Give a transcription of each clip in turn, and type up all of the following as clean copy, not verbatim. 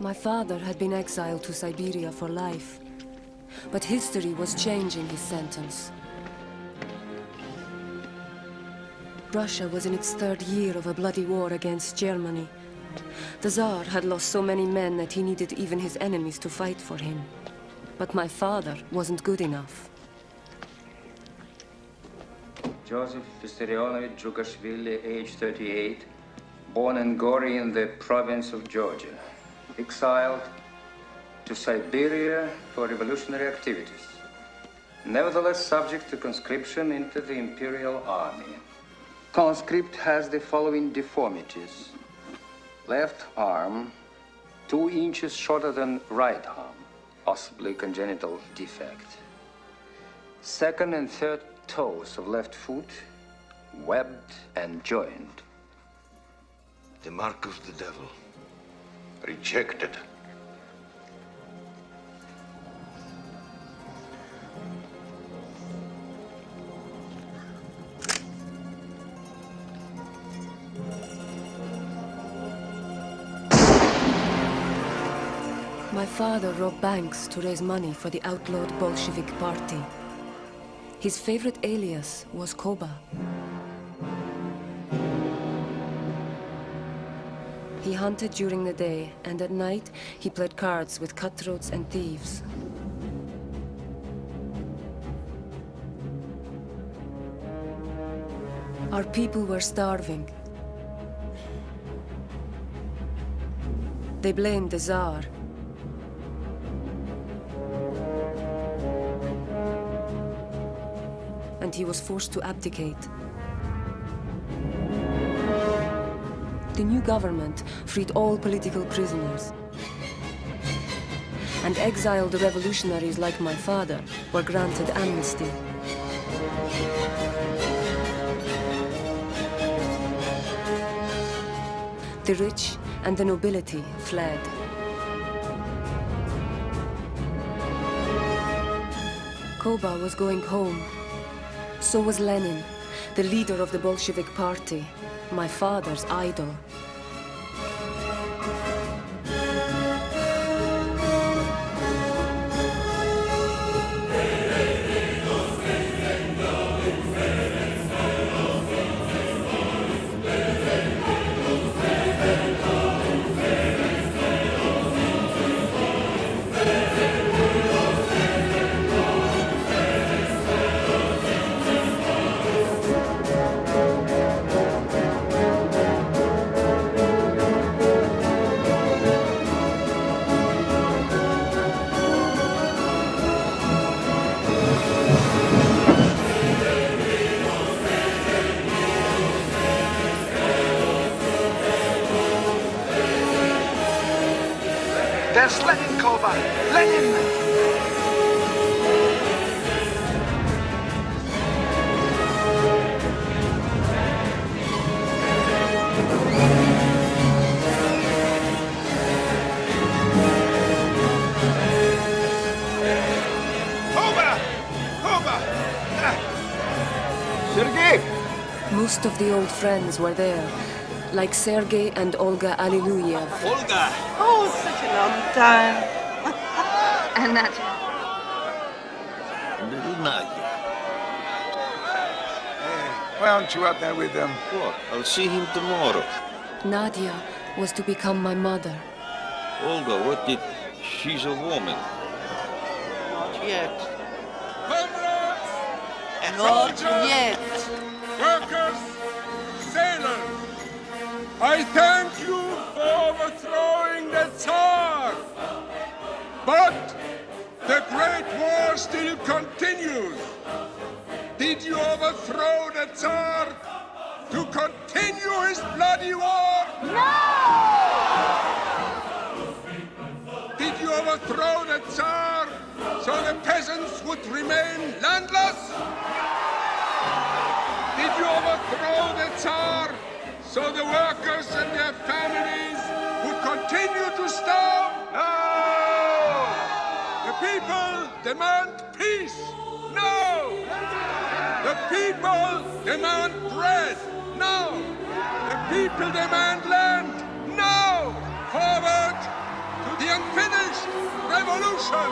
My father had been exiled to Siberia for life, but history was changing his sentence. Russia was in its third year of a bloody war against Germany. The Tsar had lost so many men that he needed even his enemies to fight for him. But my father wasn't good enough. Joseph Vissarionovich Dzhugashvili, age 38, born in Gori in the province of Georgia, exiled to Siberia for revolutionary activities, nevertheless subject to conscription into the Imperial Army. Conscript has the following deformities. Left arm, 2 inches shorter than right arm, possibly congenital defect. Second and third toes of left foot, webbed and joined. The mark of the devil. Rejected. My father robbed banks to raise money for the outlawed Bolshevik party. His favorite alias was Koba. He hunted during the day, and at night he played cards with cutthroats and thieves. Our people were starving. They blamed the Tsar. And he was forced to abdicate. The new government freed all political prisoners. And exiled revolutionaries like my father were granted amnesty. The rich and the nobility fled. Koba was going home. So was Lenin, the leader of the Bolshevik party, my father's idol. There's Lenin, Koba! Lenin! Koba! Koba! Sergei! Most of the old friends were there, like Sergei and Olga Aliluyiev. Olga! Oh, such a long time. And that. Little Nadia. Hey, why aren't you out there with them? What? I'll see him tomorrow. Nadia was to become my mother. Olga, what did... She's a woman. Not yet. Comrades! Not soldiers, yet. Workers! Sailors! I thank you for overthrowing the Tsar! But the Great War still continues. Did you overthrow the Tsar to continue his bloody war? No! Did you overthrow the Tsar so the peasants would remain landless? Did you overthrow the Tsar so the workers and their families would continue to starve? No! The people demand peace. No! The people demand bread. No! The people demand land. No! Forward to finished revolution!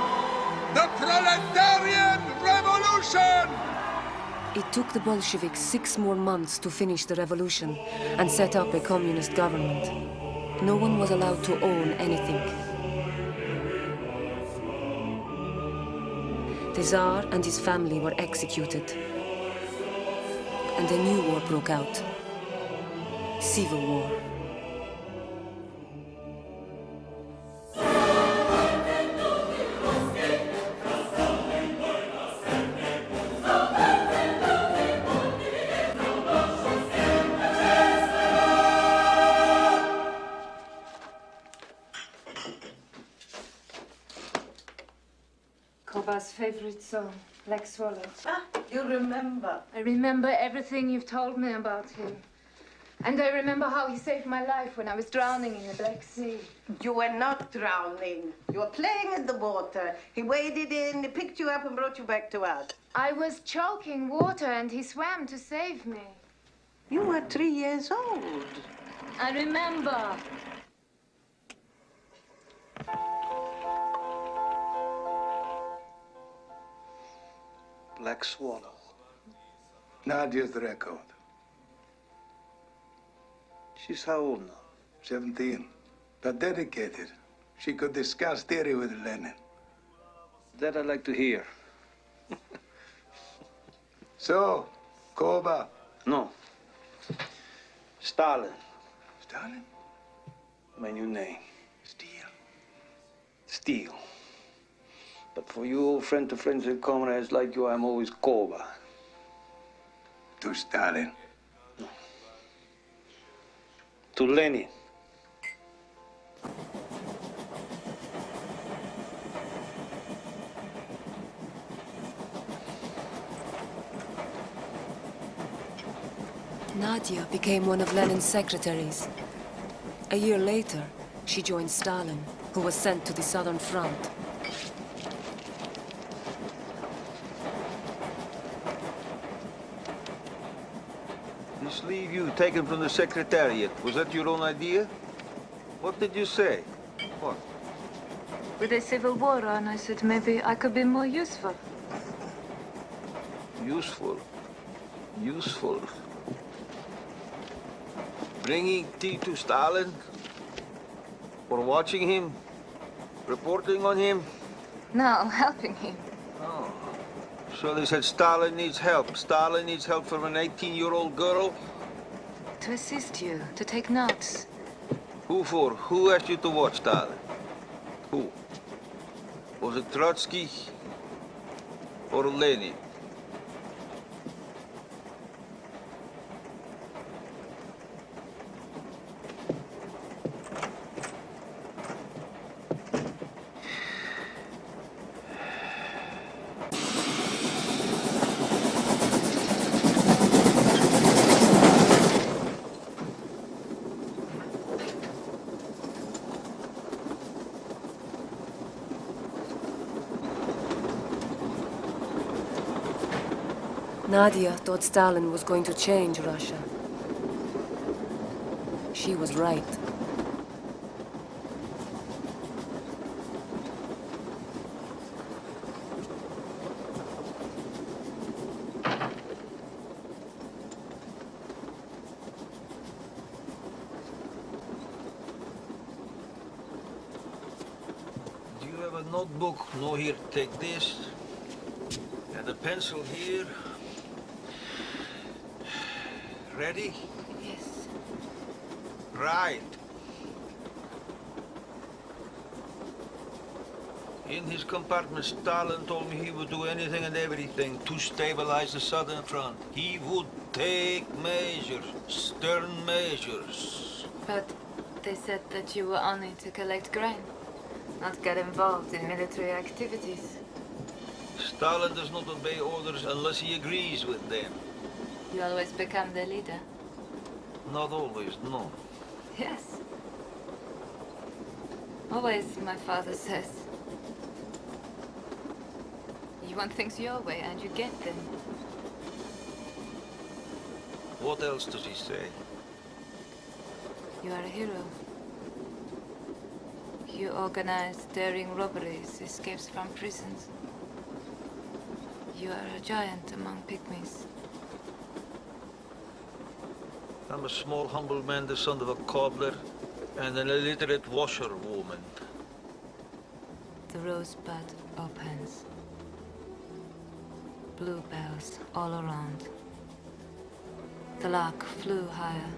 The proletarian revolution! It took the Bolsheviks 6 more months to finish the revolution and set up a communist government. No one was allowed to own anything. The Tsar and his family were executed. And a new war broke out. Civil War. Koba's favorite song, Black Swallow. Ah, you remember. I remember everything you've told me about him. And I remember how he saved my life when I was drowning in the Black Sea. You were not drowning. You were playing in the water. He waded in, he picked you up and brought you back to us. I was choking water and he swam to save me. You were 3 years old. I remember. Black Swallow. Nadia's record. She's how old now? 17. But dedicated. She could discuss theory with Lenin. That I'd like to hear. So, Koba. No. Stalin. Stalin? My new name. Steel. Steel. But for you, old friend to friends and comrades like you, I'm always Koba. To Stalin. To Lenin. Nadia became one of Lenin's secretaries. A year later, she joined Stalin, who was sent to the Southern Front. This leave you taken from the Secretariat, was that your own idea? What did you say? What? With the Civil War on, I said maybe I could be more useful. Useful. Useful. Bringing tea to Stalin? Or watching him? Reporting on him? No, helping him. Oh. So they said Stalin needs help. Stalin needs help from an 18-year-old girl? To assist you, to take notes. Who for? Who asked you to watch Stalin? Who? Was it Trotsky or Lenin? Nadia thought Stalin was going to change Russia. She was right. Do you have a notebook? No, here, take this. And a pencil here. Ready? Yes. Right. In his compartment, Stalin told me he would do anything and everything to stabilize the Southern Front. He would take measures, stern measures. But they said that you were only to collect grain, not get involved in military activities. Stalin does not obey orders unless he agrees with them. You always become the leader. Not always, no. Yes. Always, my father says. You want things your way and you get them. What else does he say? You are a hero. You organize daring robberies, escapes from prisons. You are a giant among pygmies. I'm a small, humble man, the son of a cobbler, and an illiterate washerwoman. The rosebud opens. Bluebells all around. The lark flew higher.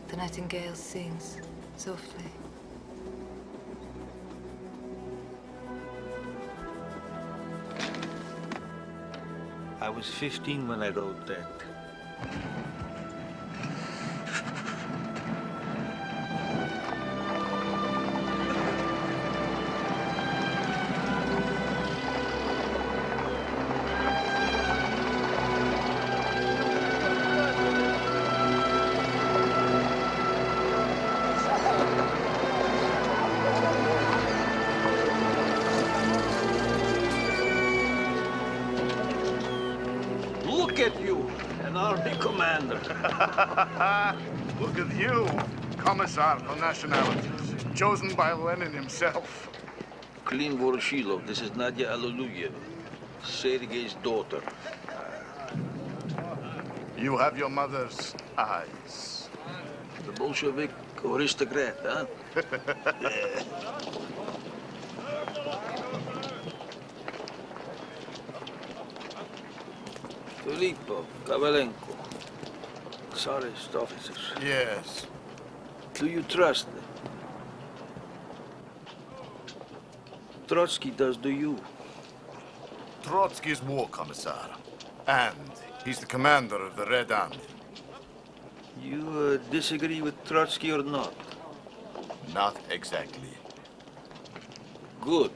The nightingale sings softly. I was 15 when I wrote that. Look at you, an army commander. Look at you, Commissar for Nationalities, chosen by Lenin himself. Klin Voroshilov, this is Nadia Alluluyev, Sergei's daughter. You have your mother's eyes. The Bolshevik aristocrat, huh? Filipov, Kovalenko, Tsarist officers. Yes. Do you trust them? Trotsky does, do you? Trotsky's war commissar, and he's the commander of the Red Army. You disagree with Trotsky or not? Not exactly. Good.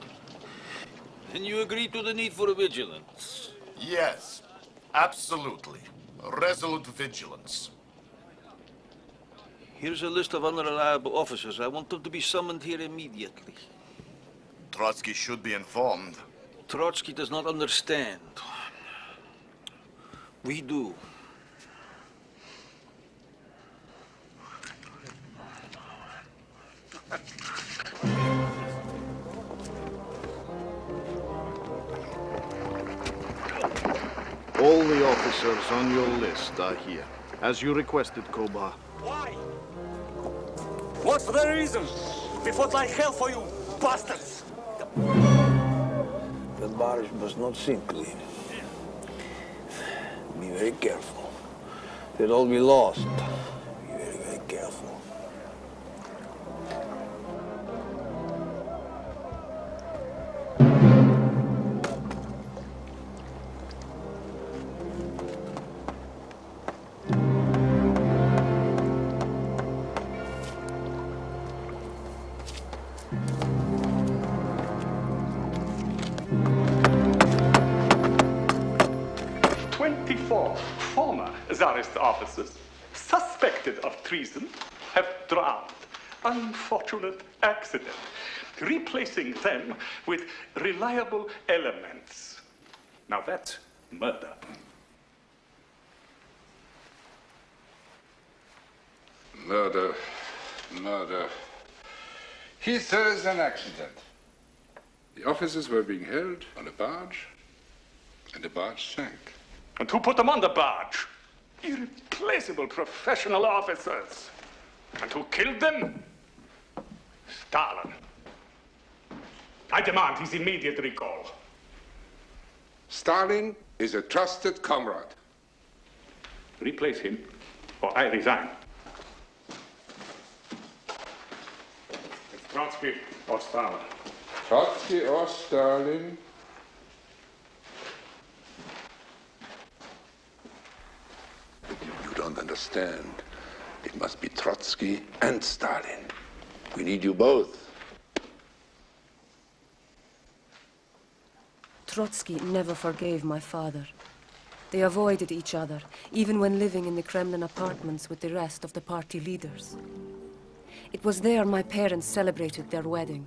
And you agree to the need for vigilance? Yes, absolutely. Resolute vigilance. Here's a list of unreliable officers. I want them to be summoned here immediately. Trotsky should be informed. Trotsky does not understand. We do. All the officers on your list are here, as you requested, Koba. Why? What's the reason? We fought like hell for you, bastards! The barge must not sink, Clean. Be very careful. They'll all be lost. Be very, very careful. Former Tsarist officers suspected of treason have drowned. Unfortunate accident. Replacing them with reliable elements. Now that's murder. Murder. Murder. He says an accident. The officers were being held on a barge, and the barge sank. And who put them on the barge? Irreplaceable professional officers. And who killed them? Stalin. I demand his immediate recall. Stalin is a trusted comrade. Replace him, or I resign. It's Trotsky or Stalin. Trotsky or Stalin? You don't understand. It must be Trotsky and Stalin. We need you both. Trotsky never forgave my father. They avoided each other, even when living in the Kremlin apartments with the rest of the party leaders. It was there my parents celebrated their wedding.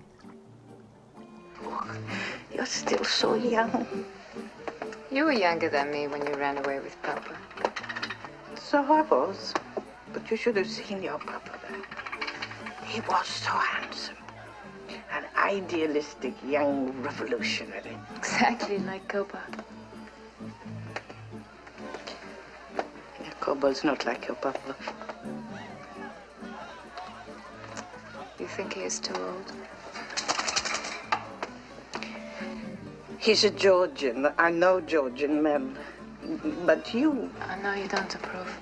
You're still so young. You were younger than me when you ran away with Papa. So I was. But you should have seen your Papa then. He was so handsome. An idealistic young revolutionary. Exactly like Koba. Yeah, Kobo's not like your papa. You think he is too old? He's a Georgian. I know Georgian men. But you... I know you don't approve.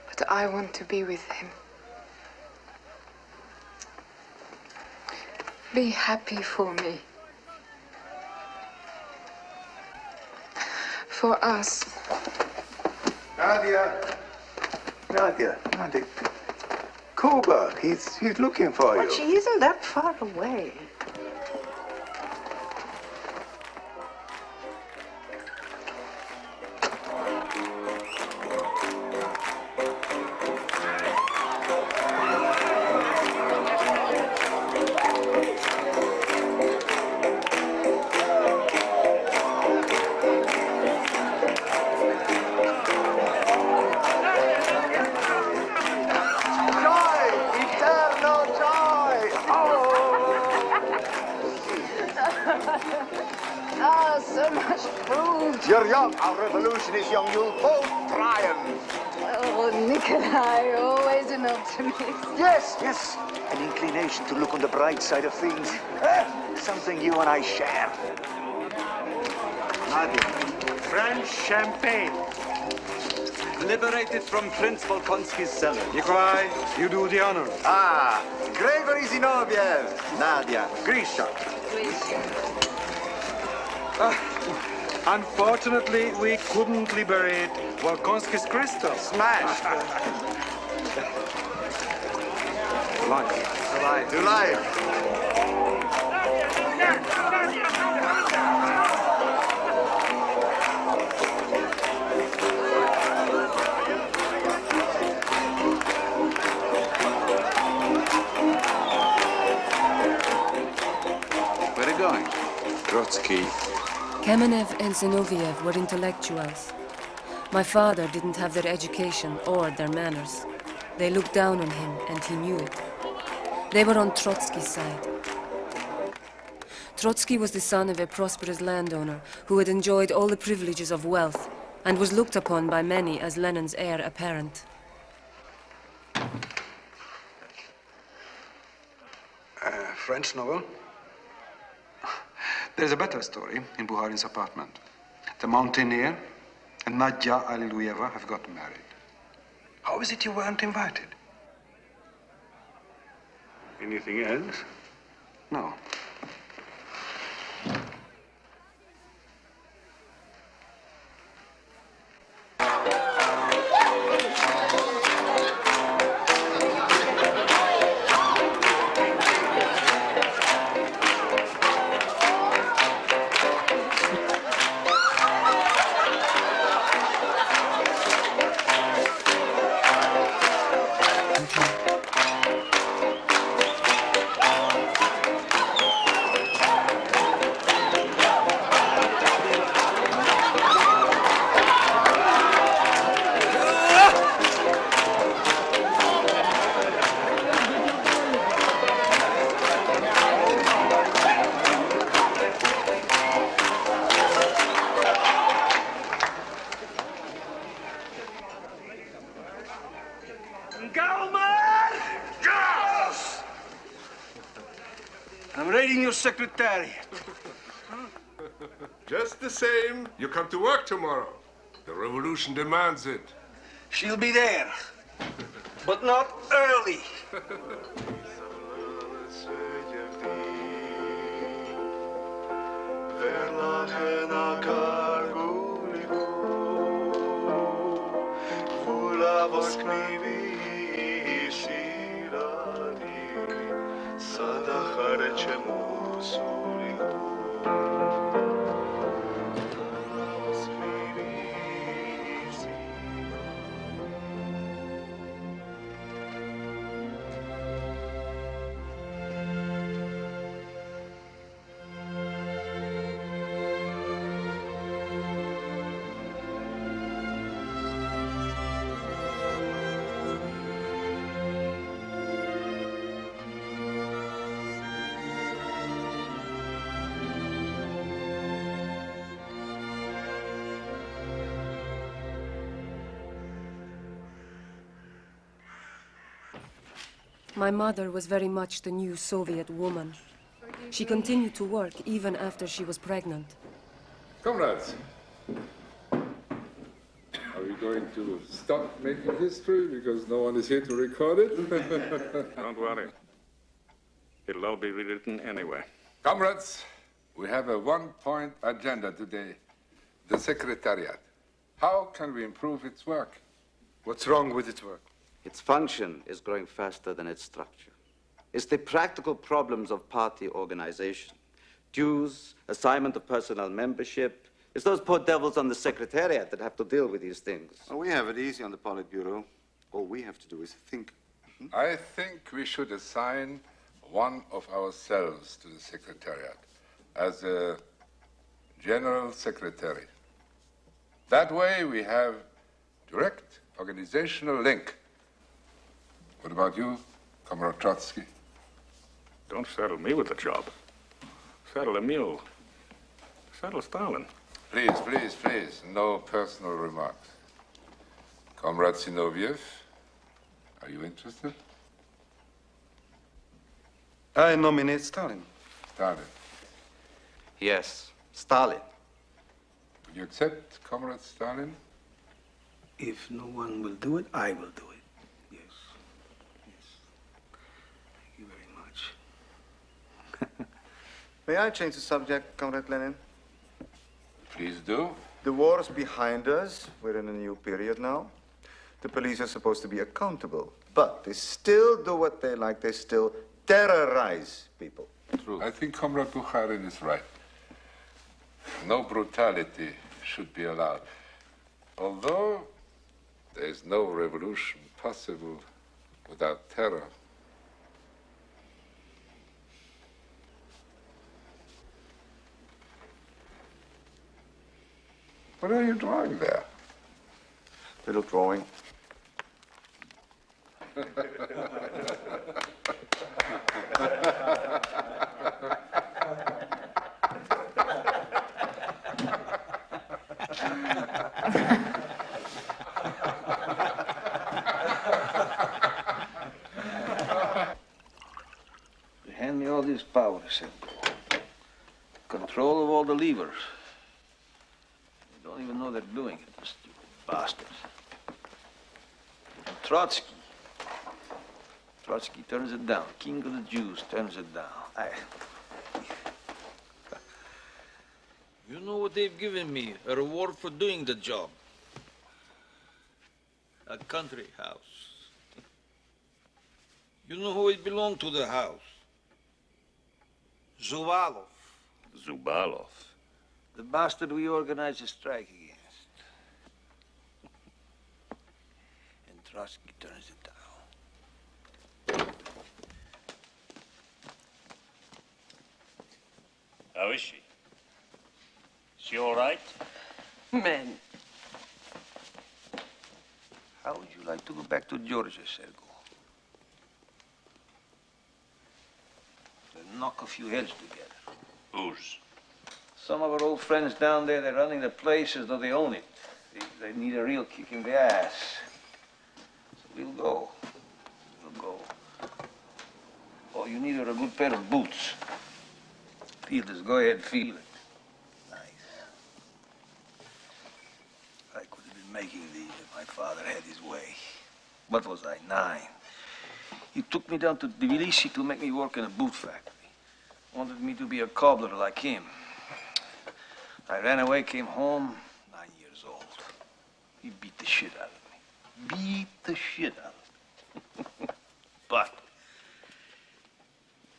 But I want to be with him. Be happy for me. For us. Nadia. Koba, he's looking for you. But she isn't that far away. Oh, so much food. You're young, our revolution is young, you'll both triumph. Oh, Nikolai, always an optimist. Yes. An inclination to look on the bright side of things. Something you and I share. Nadia, French champagne. Liberated from Prince Volkonsky's cellar. Nikolai, you do the honors. Ah, Gregory Zinoviev. Nadia. Grisha. Unfortunately, we couldn't liberate Volkonsky's crystal. Smashed. Life. To life. Where are you going? Trotsky. Kamenev and Zinoviev were intellectuals. My father didn't have their education or their manners. They looked down on him, and he knew it. They were on Trotsky's side. Trotsky was the son of a prosperous landowner who had enjoyed all the privileges of wealth and was looked upon by many as Lenin's heir apparent. French novel? There's a better story in Bukharin's apartment. The mountaineer and Nadia Aliluyeva have got married. How is it you weren't invited? Anything else? No. I'm raiding your secretariat. Just the same, you come to work tomorrow. The revolution demands it. She'll be there, but not early. My mother was very much the new Soviet woman. She continued to work even after she was pregnant. Comrades, are we going to stop making history because no one is here to record it? Don't worry. It'll all be rewritten anyway. Comrades, we have a one-point agenda today. The Secretariat. How can we improve its work? What's wrong with its work? Its function is growing faster than its structure. It's the practical problems of party organization. Dues, assignment of personnel membership. It's those poor devils on the Secretariat that have to deal with these things. Well, we have it easy on the Politburo. All we have to do is think. I think we should assign one of ourselves to the Secretariat as a General Secretary. That way we have direct organizational link. What about you, Comrade Trotsky? Don't saddle me with the job. Saddle a mule. Saddle Stalin. Please, please, please, no personal remarks. Comrade Zinoviev, are you interested? I nominate Stalin. Stalin. Yes, Stalin. Would you accept Comrade Stalin? If no one will do it, I will do it. Yes. Yes. Thank you very much. May I change the subject, Comrade Lenin? Please do. The war is behind us. We're in a new period now. The police are supposed to be accountable, but they still do what they like. They still terrorize people. True. I think Comrade Bukharin is right. No brutality should be allowed. Although there is no revolution possible without terror. What are you drawing there? Little drawing. Hand me all this power, Sid. Control of all the levers. They don't even know they're doing it, the stupid bastards. And Trotsky turns it down. King of the Jews turns it down. You know what they've given me? A reward for doing the job. A country house. You know who it belonged to, the house? Zuvalov. Zubalov. The bastard we organized a strike against. And Trotsky turns it down. How is she? Is she all right? Men. How would you like to go back to Georgia, Sergo? To knock a few heads together. Whose? Some of our old friends down there, they're running the place as though they own it. They need a real kick in the ass. So we'll go. We'll go. All you need are a good pair of boots. Fielders, go ahead, feel it. Nice. I could have been making these if my father had his way. What was I, 9? He took me down to Tbilisi to make me work in a boot factory. Wanted me to be a cobbler like him. I ran away, came home, 9 years old. He beat the shit out of me. Beat the shit out of me. But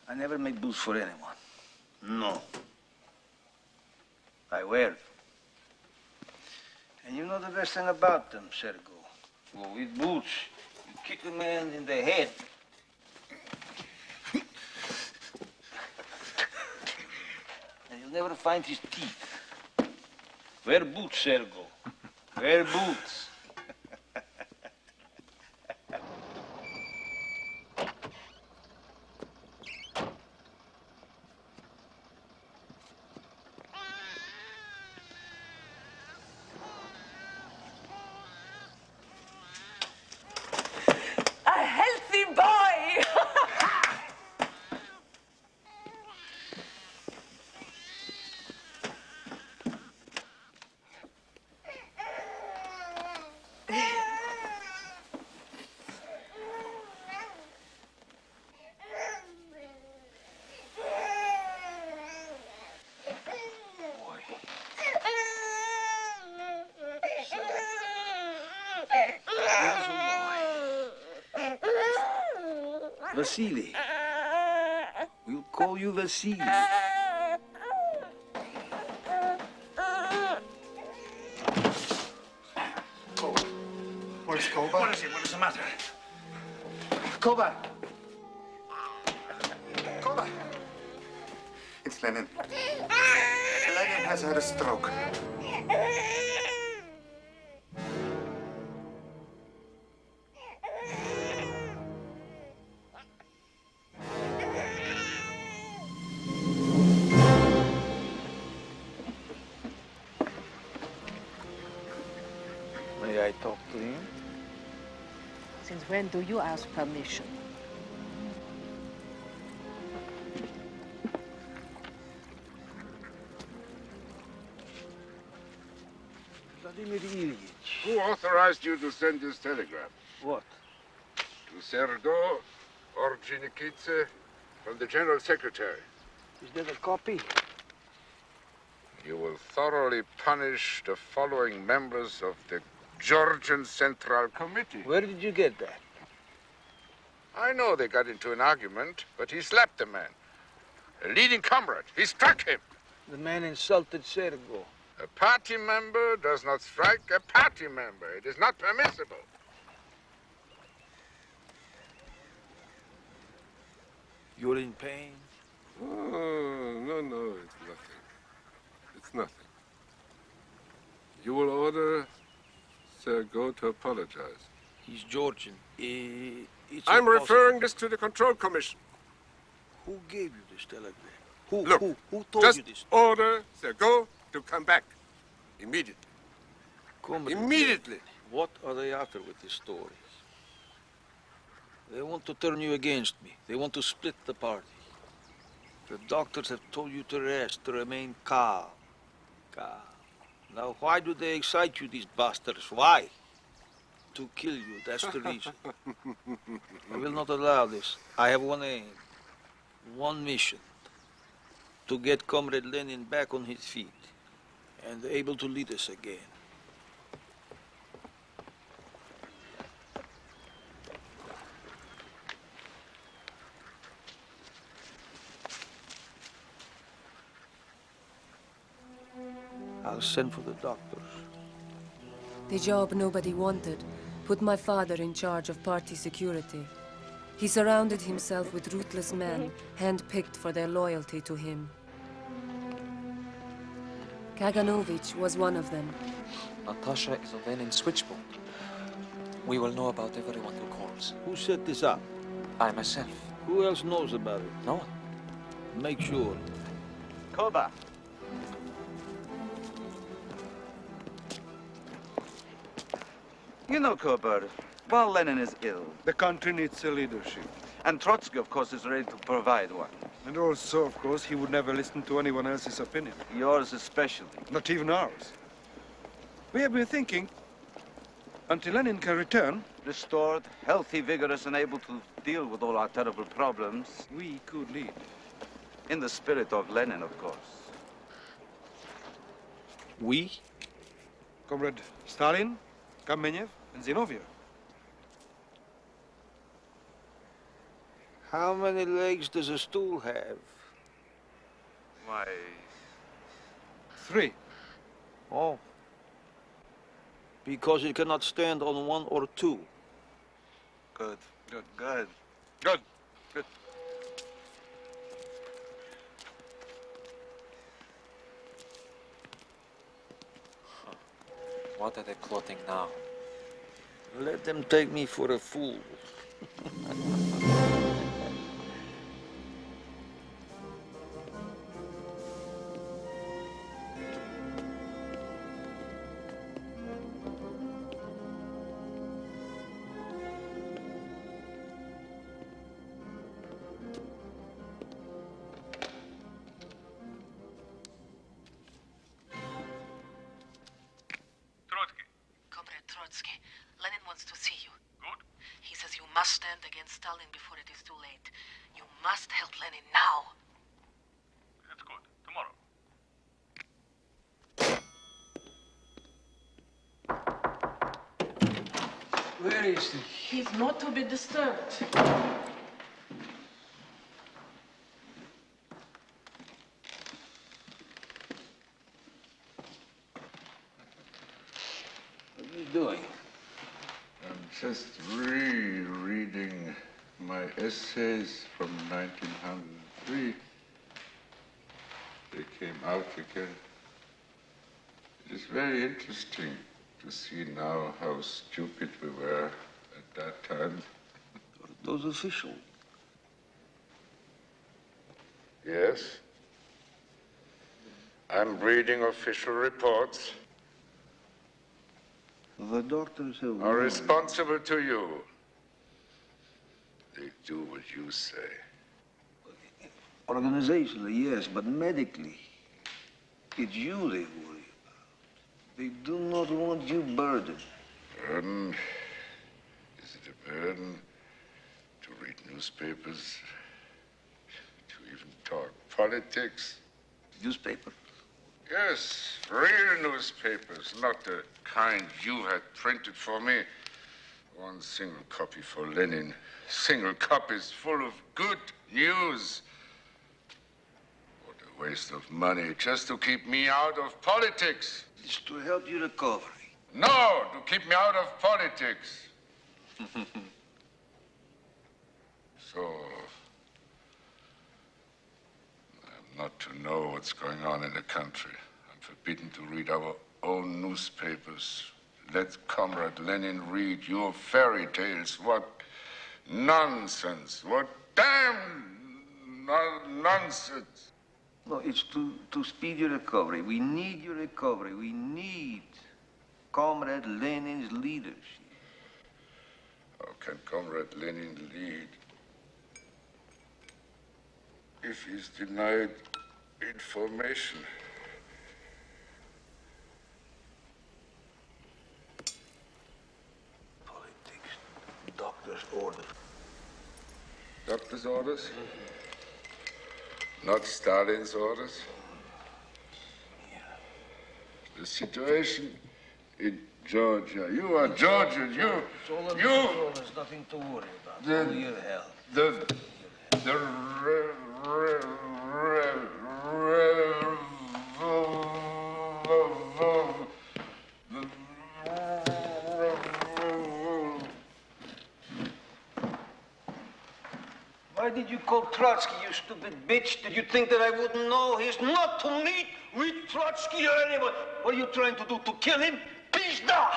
I never made boots for anyone. No. I wear them. And you know the best thing about them, Sergo? Well, with boots, you kick a man in the head. And you'll never find his teeth. Wear boots, Sergo. Wear boots. A healthy boy! Vasily. We'll call you Vasily. Where's Koba? What is it? What is the matter? Koba! Koba! It's Lenin. Lenin has had a stroke. May I talk to him? Since when do you ask permission? Vladimir Ilyich. Who authorized you to send this telegram? What? To Sergo Ordzhonikidze from the General Secretary. Is that a copy? You will thoroughly punish the following members of the Georgian Central Committee. Where did you get that? I know they got into an argument, but he slapped the man. A leading comrade. He struck him. The man insulted Sergo. A party member does not strike a party member. It is not permissible. You're in pain? Oh, no, it's nothing. It's nothing. You will order Sergo to apologize. He's Georgian. I'm referring this to the Control Commission. Who gave you this telegram? Look, Who told just you this? order Sergo to come back. Immediately. Comrade, Immediately. What are they after with these stories? They want to turn you against me. They want to split the party. The doctors have told you to rest, to remain calm. Calm. Now, why do they excite you, these bastards? Why? To kill you, that's the reason. I will not allow this. I have one aim, one mission. To get Comrade Lenin back on his feet and able to lead us again. I'll send for the doctors. The job nobody wanted put my father in charge of party security. He surrounded himself with ruthless men, hand-picked for their loyalty to him. Kaganovich was one of them. Natasha is on Lenin's switchboard. We will know about everyone who calls. Who set this up? I myself. Who else knows about it? No one. Make sure. Koba. You know, Koba, while Lenin is ill, the country needs a leadership. And Trotsky, of course, is ready to provide one. And also, of course, he would never listen to anyone else's opinion. Yours especially. Not even ours. We have been thinking, until Lenin can return... Restored, healthy, vigorous, and able to deal with all our terrible problems. We could lead. In the spirit of Lenin, of course. We? Comrade Stalin, Kamenev, and Zinoviev. How many legs does a stool have? Why... 3. Oh. Because it cannot stand on 1 or 2. Good. Good. Good. Good. Good. What are they plotting now? Let them take me for a fool. Trotsky, Lenin wants to see you. Good. He says you must stand against Stalin before it is too late. You must help Lenin now. That's good. Tomorrow. Where is he? He's not to be disturbed. Just rereading my essays from 1903. They came out again. It is very interesting to see now how stupid we were at that time. Those official. Yes. I'm reading official reports. The doctors have Are responsible to you. They do what you say. Organizationally, yes, but medically, it's you they worry about. They do not want you burdened. Burden? Is it a burden to read newspapers? To even talk politics? Newspaper? Yes, real newspapers, not the kind you had printed for me. One single copy for Lenin. Single copies full of good news. What a waste of money just to keep me out of politics. It's to help you recovery. No, to keep me out of politics. So, I'm not to know what's going on in the country. I'm forbidden to read our own newspapers. Let Comrade Lenin read your fairy tales. What nonsense. What damn nonsense. No, it's to speed your recovery. We need your recovery. We need Comrade Lenin's leadership. How can Comrade Lenin lead if he's denied information? Politics. Doctor's orders. Doctor's orders? Not Stalin's orders? The situation in Georgia. You are Georgian. It's all under control. There's nothing to worry about. Only your health. Why did you call Trotsky, you stupid bitch? Did you think that I wouldn't know? He's not to meet with Trotsky or anyone. What are you trying to do? To kill him? Pizda!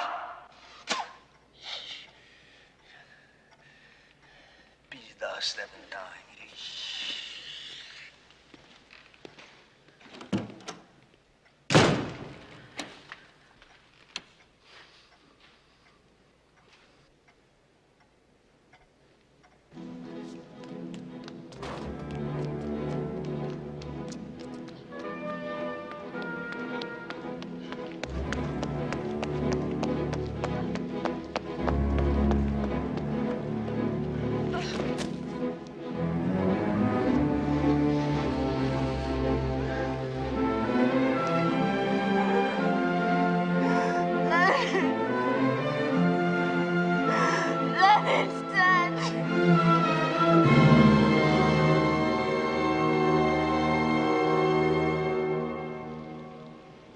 Pizda 7 times.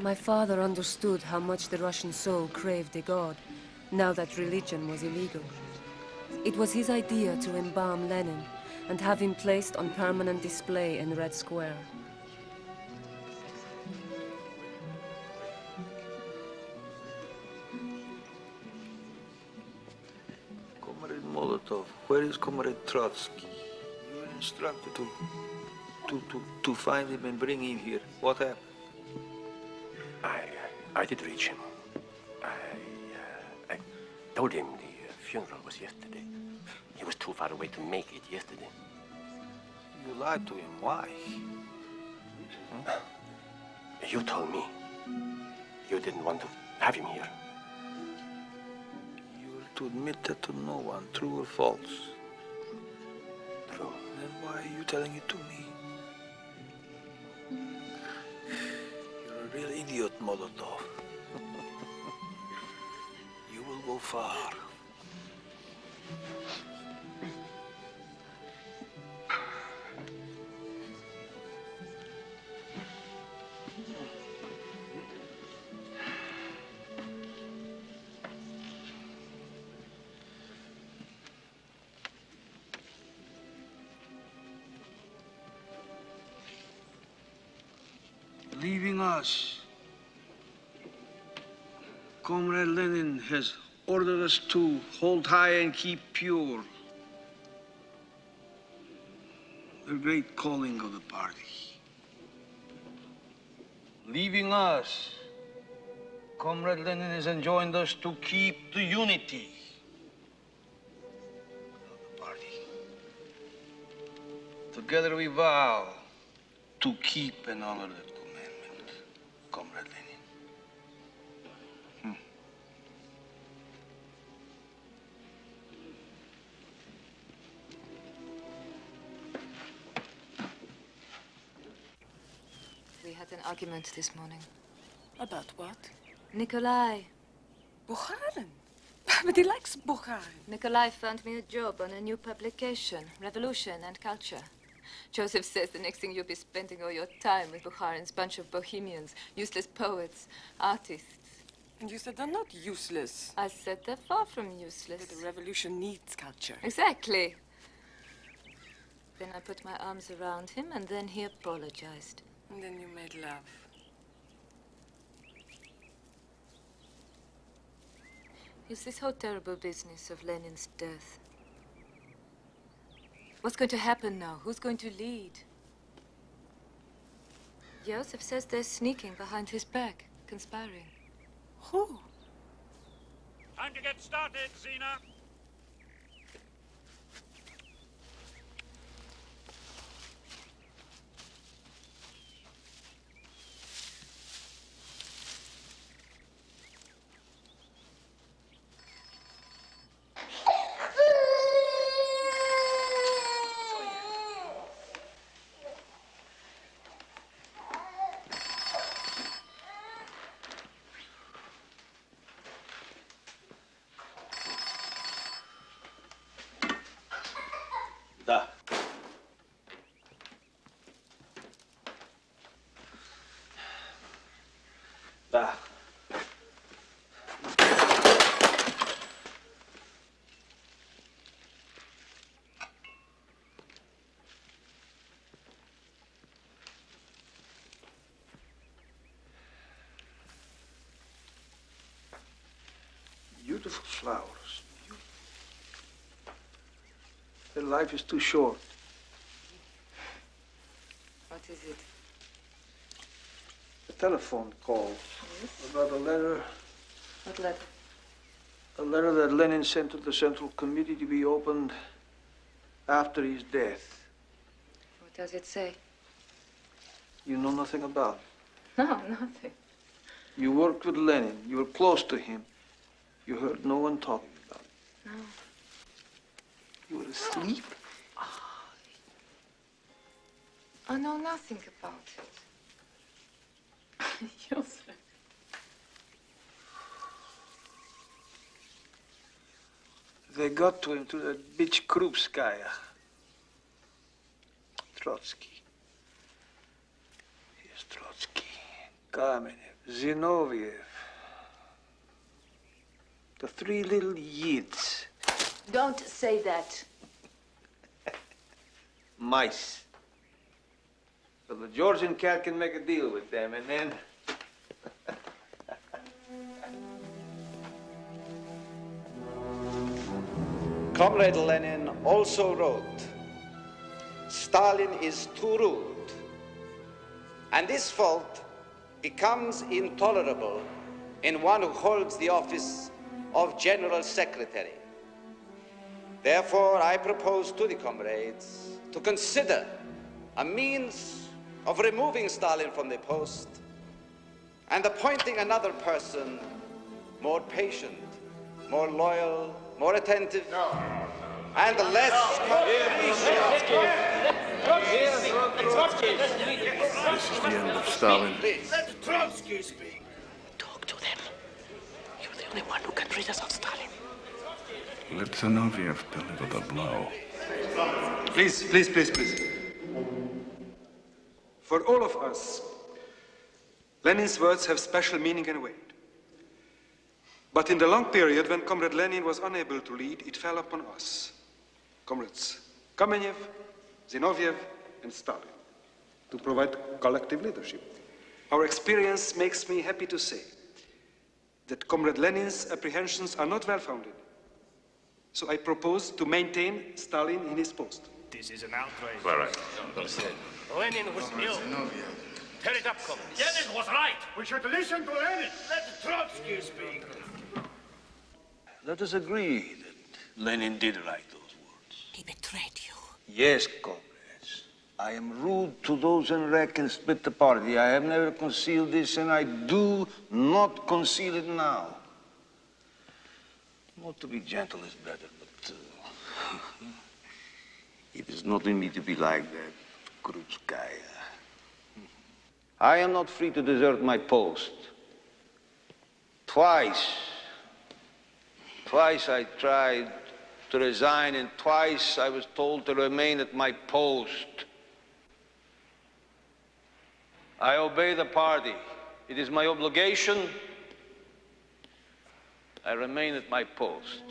My father understood how much the Russian soul craved a god, now that religion was illegal. It was his idea to embalm Lenin and have him placed on permanent display in Red Square. Comrade Molotov, where is Comrade Trotsky? You were instructed to find him and bring him here. What happened? I did reach him. I told him the funeral was yesterday. He was too far away to make it yesterday. You lied to him. Why? You told me you didn't want to have him here. You were to admit that to no one, true or false. True. Then why are you telling it to me? You're a real idiot, Molotov. You will go far. Leaving us, Comrade Lenin has ordered us to hold high and keep pure the great calling of the party. Leaving us, Comrade Lenin has enjoined us to keep the unity of the party. Together we vow to keep and honor that commandment, Comrade Lenin. We had an argument this morning. About what? Nikolai. Bukharin? But he likes Bukharin. Nikolai found me a job on a new publication, Revolution and Culture. Joseph says the next thing you'll be spending all your time with Bukharin's bunch of bohemians, useless poets, artists. And you said they're not useless. I said they're far from useless. But the revolution needs culture. Exactly. Then I put my arms around him, and then he apologized. And then you made love. It's this whole terrible business of Lenin's death. What's going to happen now? Who's going to lead? Joseph says they're sneaking behind his back, conspiring. Who? Time to get started, Zena. Da. Da. Beautiful flowers. Their life is too short. What is it? A telephone call about a letter. What letter? A letter that Lenin sent to the Central Committee to be opened after his death. What does it say? You know nothing about it. No, nothing. You worked with Lenin. You were close to him. You heard no one talking about it. No. You were asleep? I know nothing about it. Joseph. They got to him through that bitch Krupskaya. Trotsky. Here's Trotsky. Kamenev. Zinoviev. The three little Yids. Don't say that. Mice. So the Georgian cat can make a deal with them, and then... Comrade Lenin also wrote, Stalin is too rude, and this fault becomes intolerable in one who holds the office of General Secretary. Therefore, I propose to the comrades to consider a means of removing Stalin from the post and appointing another person more patient, more loyal, more attentive, and less This is the end of Stalin. Let Trotsky speak. Talk to them. You're the only one who can rid us of Stalin. Let Zinoviev deliver the blow. Please. For all of us, Lenin's words have special meaning and weight. But in the long period when Comrade Lenin was unable to lead, it fell upon us, Comrades Kamenev, Zinoviev, and Stalin, to provide collective leadership. our experience makes me happy to say that Comrade Lenin's apprehensions are not well-founded. So I propose to maintain Stalin in his post. This is an outrage. All right. Lenin was ill. Tear it up, comrades. Lenin was right. We should listen to Lenin. Let Trotsky speak. Let us agree that Lenin did write those words. He betrayed you. Yes, comrades. I am rude to those in wreck and split the party. I have never concealed this, and I do not conceal it now. Not to be gentle is better, but it is not in me to be like that, Krutskaya. I am not free to desert my post. Twice I tried to resign, and twice I was told to remain at my post. I obey the party. It is my obligation. I remain at my post.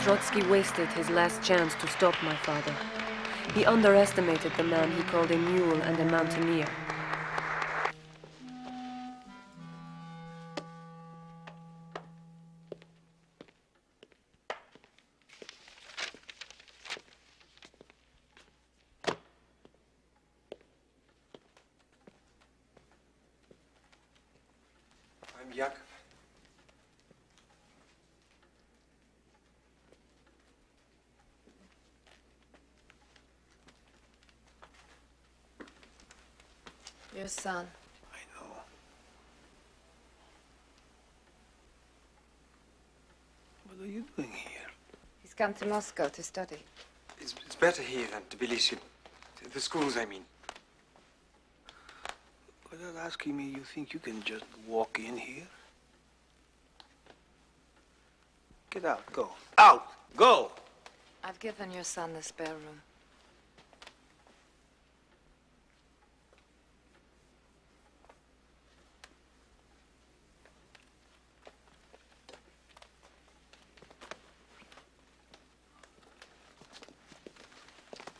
Trotsky wasted his last chance to stop my father. He underestimated the man he called a mule and a mountaineer. I'm Yakov. Your son. What are you doing here? He's come to Moscow to study. It's better here than Tbilisi. The schools, I mean. Without asking me, you think you can just walk in here? Get out, go. Out! Go! I've given your son the spare room.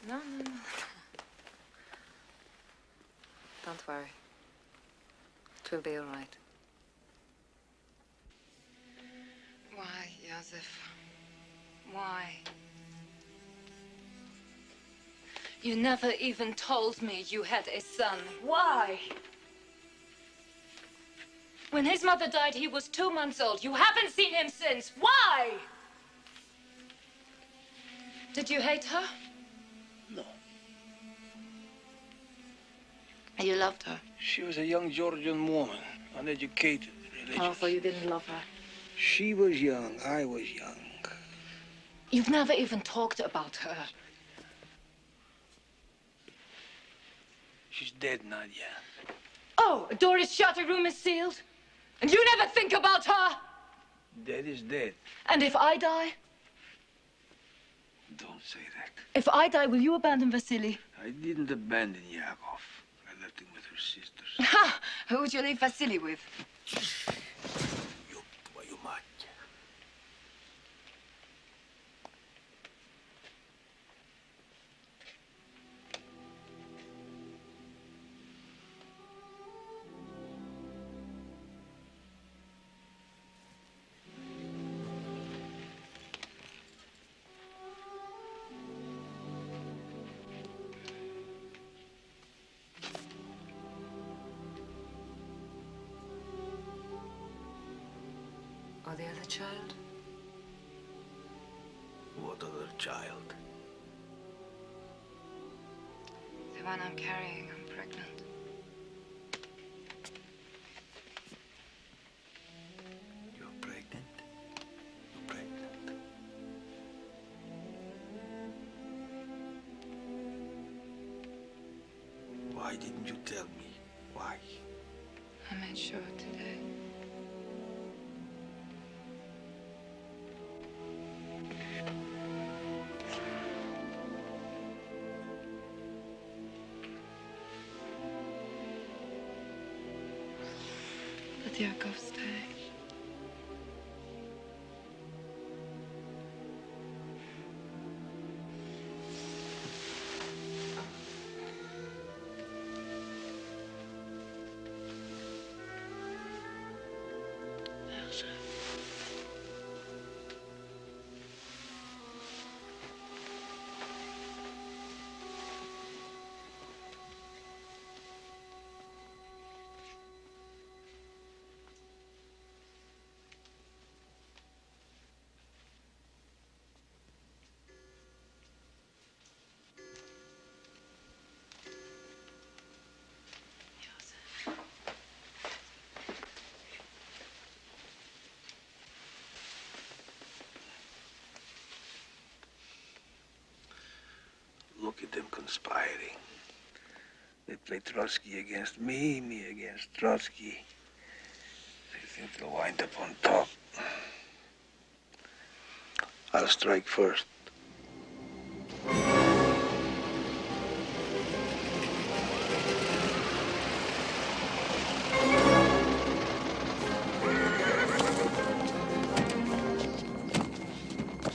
No. Don't worry. It will be all right. Why, Joseph? Why? You never even told me you had a son. Why? When his mother died, he was 2 months old. You haven't seen him since. Why? Did you hate her? No. You loved her. She was a young Georgian woman, uneducated, religious. Oh, so you didn't love her. She was young, I was young. You've never even talked about her. She's dead, Nadia. Oh, a door is shut, a room is sealed. And you never think about her. Dead is dead. And if I die? Don't say that. If I die, will you abandon Vasily? I didn't abandon Yakov. I left him with her sisters. Ha! Who would you leave Vasily with? Твою мать. Or the other child? What other child? The one I'm carrying. I'm pregnant. You're pregnant? You're pregnant. Why didn't you tell me? Why? I made sure today. Let Yakov stay. Look at them conspiring. They play Trotsky against me against Trotsky. They think they'll wind up on top. I'll strike first.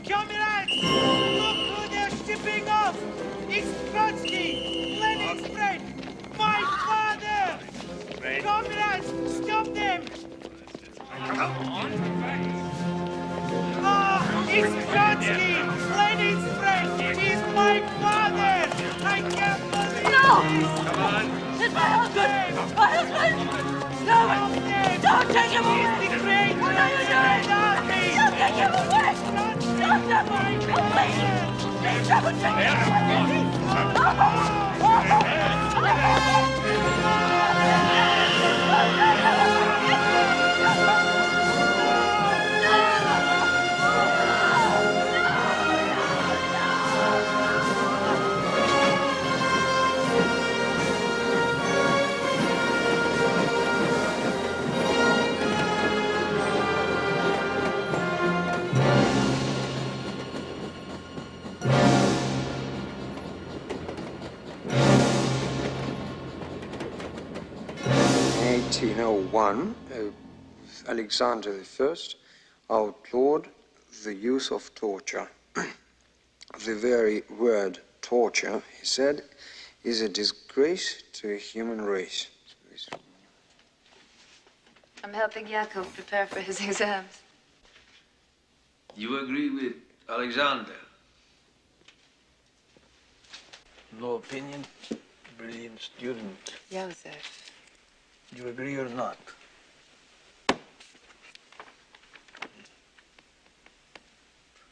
Comrades! Look who they're shipping off! It's Trotsky! Lenin's friend! My father! Comrades, stop them! Ah, it's Trotsky! Lenin's friend! He's my father! I can't believe this! Come on! It's my husband! My husband! Stop it! Don't take him away! He's the great What are you doing? Don't take him away! Stop them! Please! Don't take In 1801, Alexander I outlawed the use of torture. The very word torture, he said, is a disgrace to a human race. I'm helping Yakov prepare for his exams. You agree with Alexander? No opinion? Brilliant student. Joseph. You agree or not?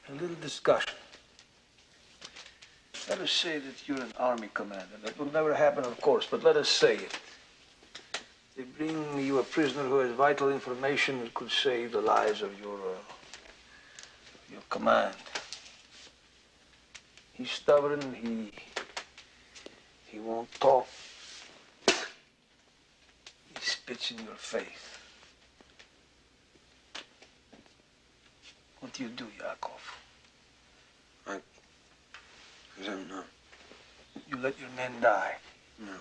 A little discussion. Let us say that you're an army commander. That will never happen, of course, but let us say it. They bring you a prisoner who has vital information that could save the lives of your command. He's stubborn, he won't talk. He spits in your face. What do you do, Yakov? I don't know. You let your men die? No.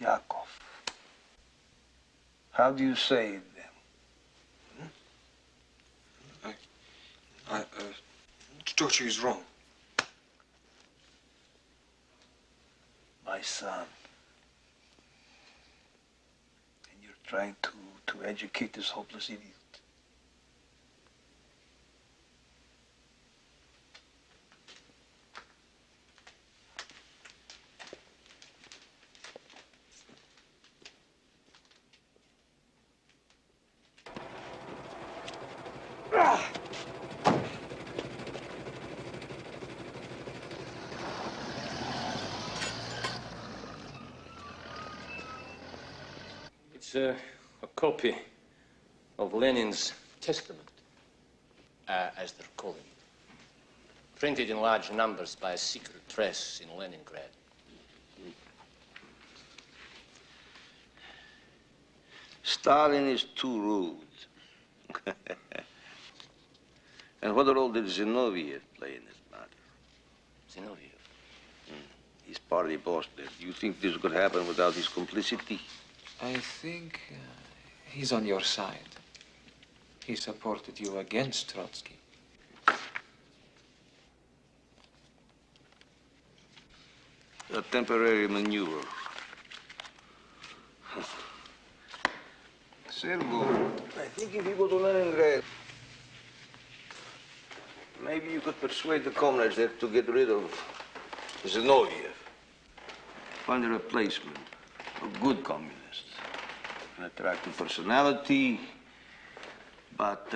Yakov. How do you save them? Torture is wrong. My son. And you're trying to educate this hopeless idiot. It's a copy of Lenin's testament, as they're calling it. Printed in large numbers by a secret press in Leningrad. Stalin is too rude. And what role did Zinoviev play in this matter? Zinoviev? He's party boss there. Do you think this could happen without his complicity? I think he's on your side. He supported you against Trotsky. A temporary maneuver. Sergo, I think if you go to Leningrad, maybe you could persuade the comrades there to get rid of Zinoviev. Find a replacement, a good communist. An attractive personality, but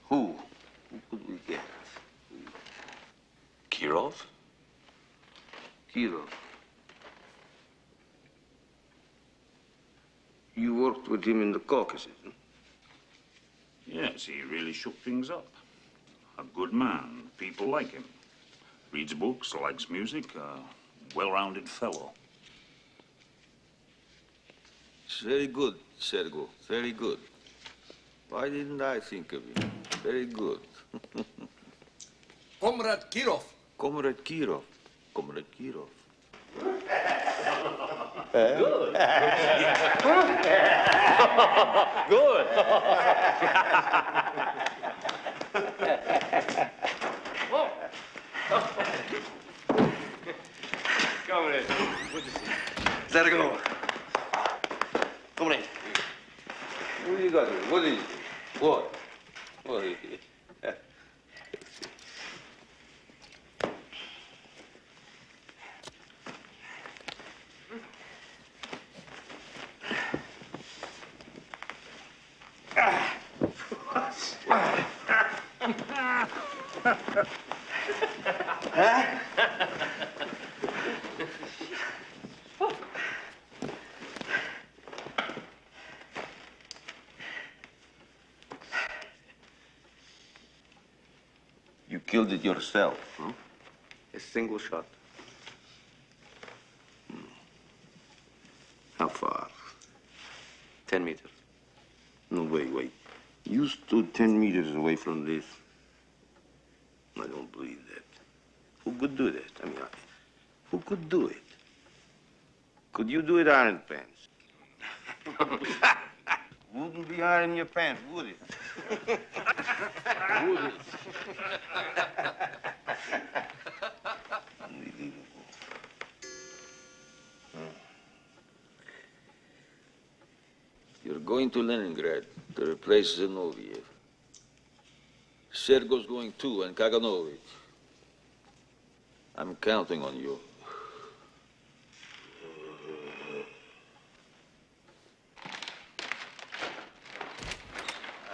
who? Who could we get? Kirov? Kirov. You worked with him in the Caucasus, huh? Yes, he really shook things up. A good man. People like him. Reads books, likes music, a well-rounded fellow. It's very good, Sergo. Very good. Why didn't I think of him? Very good. Comrade Kirov. Comrade Kirov. Comrade Kirov. Good. Good. Comrade, good to see you. Sergo. Comrade. What do you got here? What is it? What? What is it? You killed it yourself, huh? A single shot. How far? 10 meters. No, wait. You stood 10 meters away from this. I don't believe that. Who could do that? I mean, who could do it? Could you do it, Iron Pants? Wouldn't be iron in your pants, would it? Would it? Unbelievable. You're going to Leningrad to replace Zinoviev. Sergo's going too, and Kaganovich. I'm counting on you.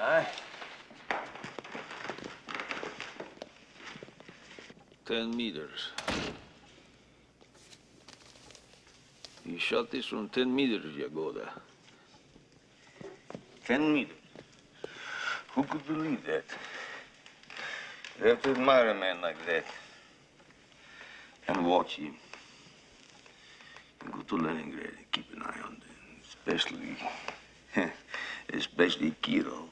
Aye. 10 meters. You shot this from 10 meters, Yagoda. 10 meters. Who could believe that? You have to admire a man like that. And watch him. And go to Leningrad and keep an eye on them. Especially Kirov.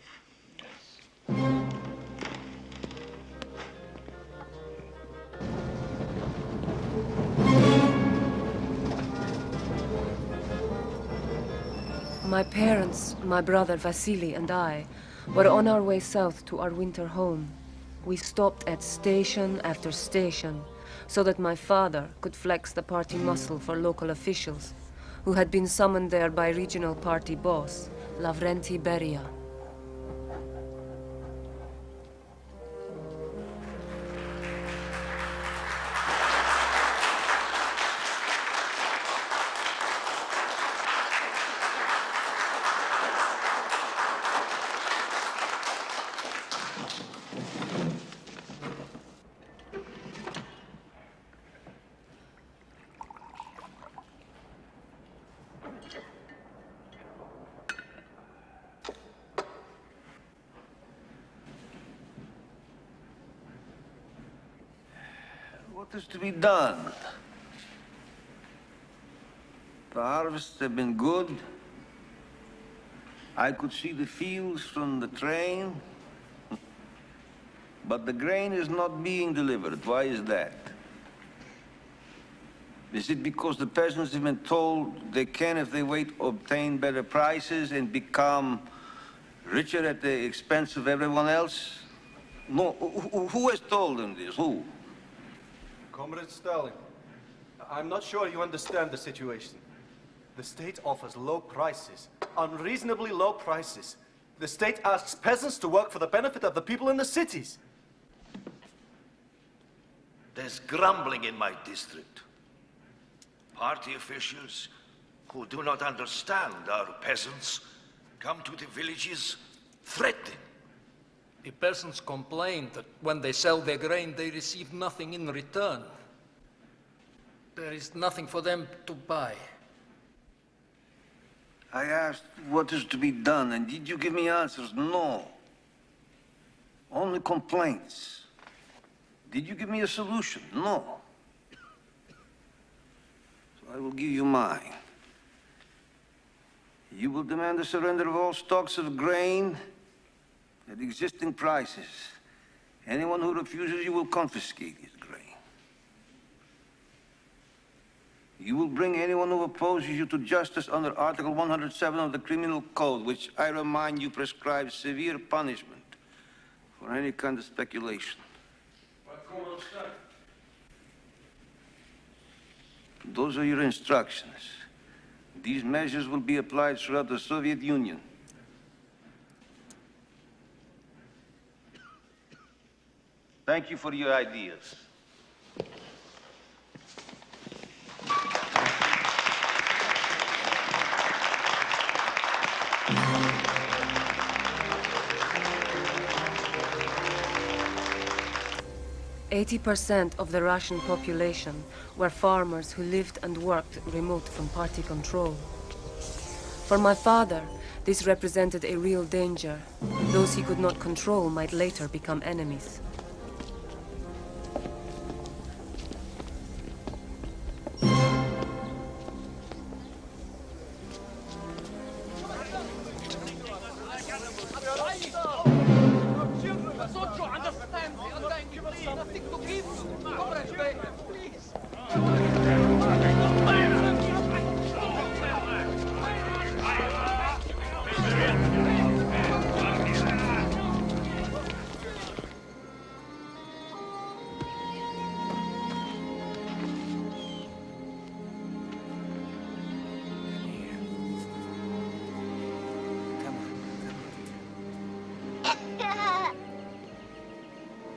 My parents, my brother Vasily and I were on our way south to our winter home. We stopped at station after station so that my father could flex the party muscle for local officials who had been summoned there by regional party boss, Lavrenti Beria. What is to be done? The harvests have been good. I could see the fields from the train. But the grain is not being delivered. Why is that? Is it because the peasants have been told they can, if they wait, obtain better prices and become richer at the expense of everyone else? No, who has told them this? Who? Comrade Stalin, I'm not sure you understand the situation. The state offers low prices, unreasonably low prices. The state asks peasants to work for the benefit of the people in the cities. There's grumbling in my district. Party officials who do not understand our peasants come to the villages threatening. The peasants complain that when they sell their grain, they receive nothing in return. There is nothing for them to buy. I asked what is to be done, and did you give me answers? No. Only complaints. Did you give me a solution? No. So I will give you mine. You will demand the surrender of all stocks of grain at existing prices. Anyone who refuses, you will confiscate his grain. You will bring anyone who opposes you to justice under Article 107 of the Criminal Code, which, I remind you, prescribes severe punishment for any kind of speculation. Those are your instructions. These measures will be applied throughout the Soviet Union. Thank you for your ideas. %80 of the Russian population were farmers who lived and worked remote from party control. For my father, this represented a real danger. Those he could not control might later become enemies.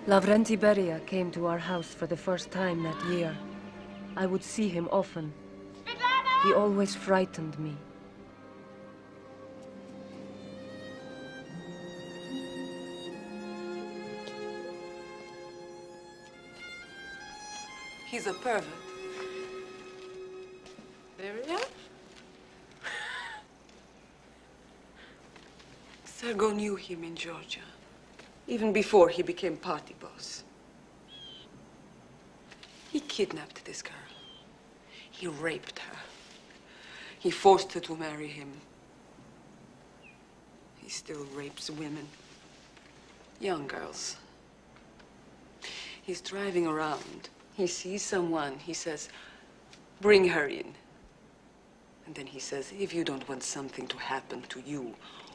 Lavrenti Beria came to our house for the first time that year. I would see him often. He always frightened me. He's a pervert. Beria? Sergo knew him in Georgia, even before he became party boss. He kidnapped this girl. He raped her. He forced her to marry him. He still rapes women, young girls. He's driving around. He sees someone. He says, bring her in. And then he says, if you don't want something to happen to you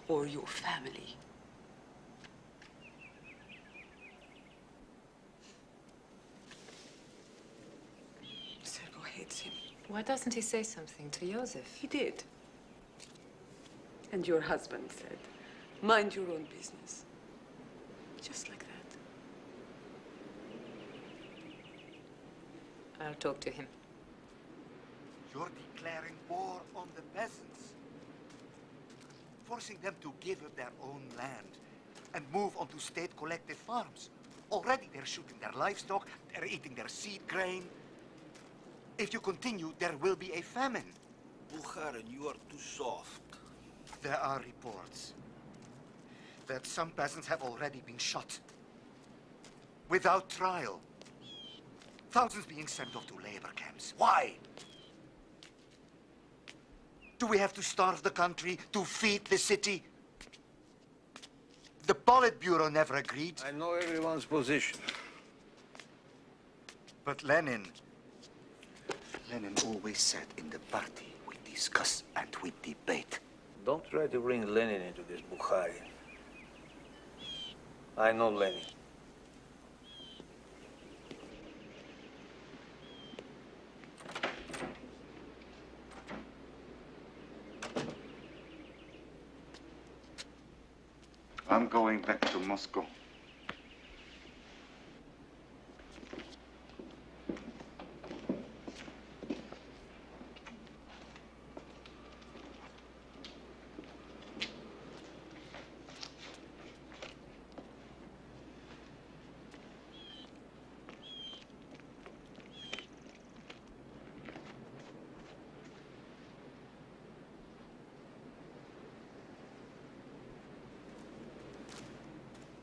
or your family, Why doesn't he say something to Joseph? He did. And your husband said, mind your own business. Just like that. I'll talk to him. You're declaring war on the peasants, forcing them to give up their own land and move onto state collective farms. Already they're shooting their livestock, they're eating their seed grain. If you continue, there will be a famine. Bukharin, you are too soft. There are reports that some peasants have already been shot without trial. Thousands being sent off to labor camps. Why? Do we have to starve the country to feed the city? The Politburo never agreed. I know everyone's position. But Lenin Lenin always said in the party, we discuss and we debate. Don't try to bring Lenin into this, Bukharin. I know Lenin. I'm going back to Moscow.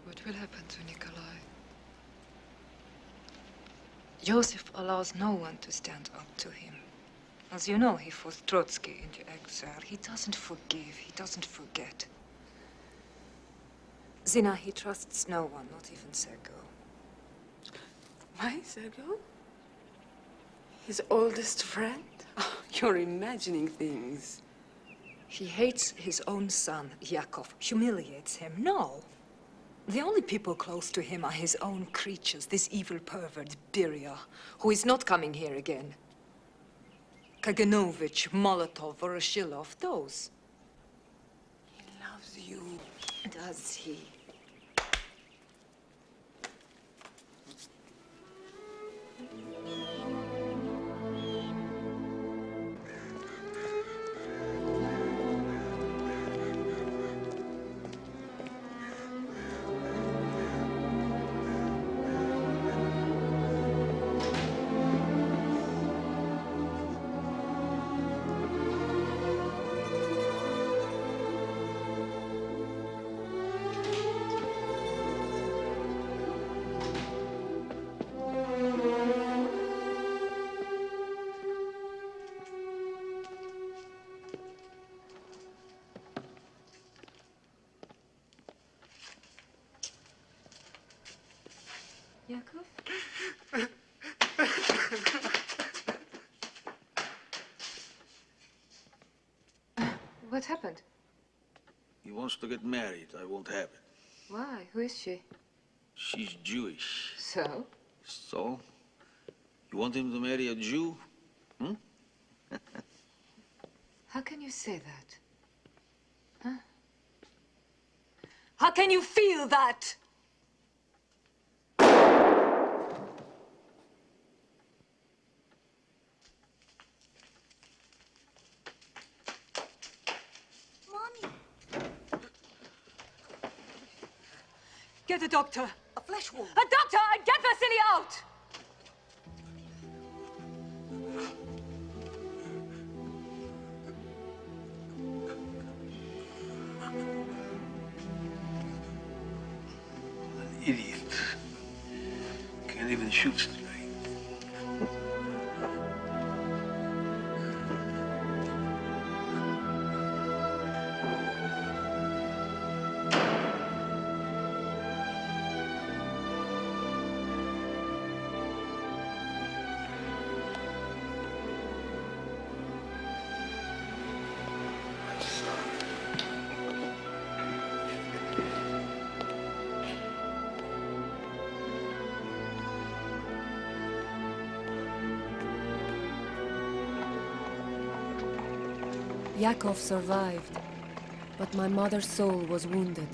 What will happen to Nikolai? Joseph allows no one to stand up to him. As you know, he forced Trotsky into exile. He doesn't forgive, he doesn't forget. Zina, he trusts no one, not even Sergo. My Sergo? His oldest friend? Oh, you're imagining things. He hates his own son, Yakov, humiliates him. No. The only people close to him are his own creatures, this evil pervert, Beria, who is not coming here again. Kaganovich, Molotov, Voroshilov, those. He loves you. Does he? Yakov? What happened? He wants to get married. I won't have it. Why? Who is she? She's Jewish. So? So? You want him to marry a Jew? Hmm? How can you say that? Huh? How can you feel that? Get a doctor. A flesh wound. A doctor and get Vasily out! An idiot. Can't even shoot straight. Yakov survived, but my mother's soul was wounded.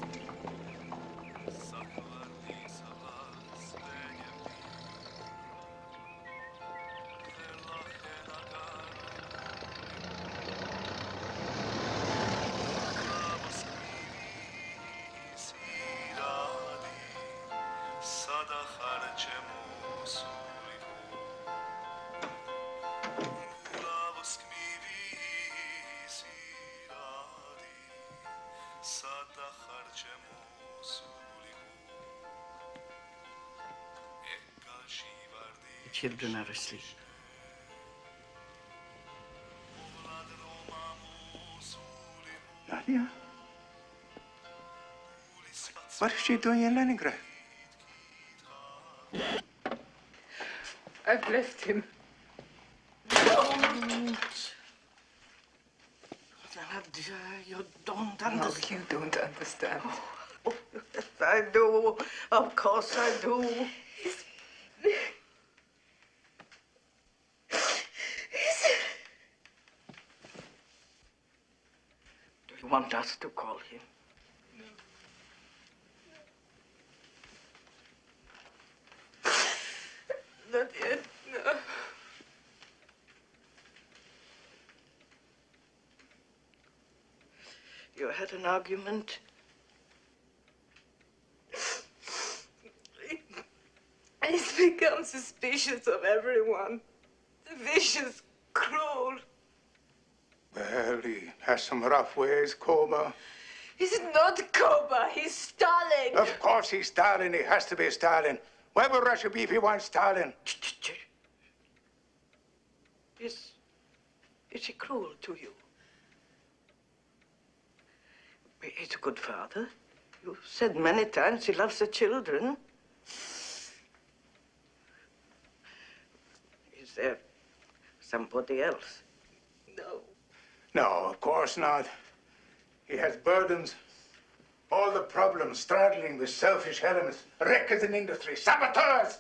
The children are asleep. Nadia? What is she doing in Leningrad? I've left him. No! You don't No, understand. you don't understand. Oh, yes, I do. Of course I do. Do you want us to call him? Not yet, no. You had an argument? He's become suspicious of everyone. Vicious, cruel. Well, he has some rough ways, Koba. He's not Koba, he's Stalin. Of course he's Stalin. He has to be Stalin. Why would Russia be if he wants Stalin? Is he cruel to you? He's a good father. You've said many times he loves the children. Is there somebody else? No. No, of course not. He has burdens. All the problems straddling the selfish elements, wreckers in industry, saboteurs.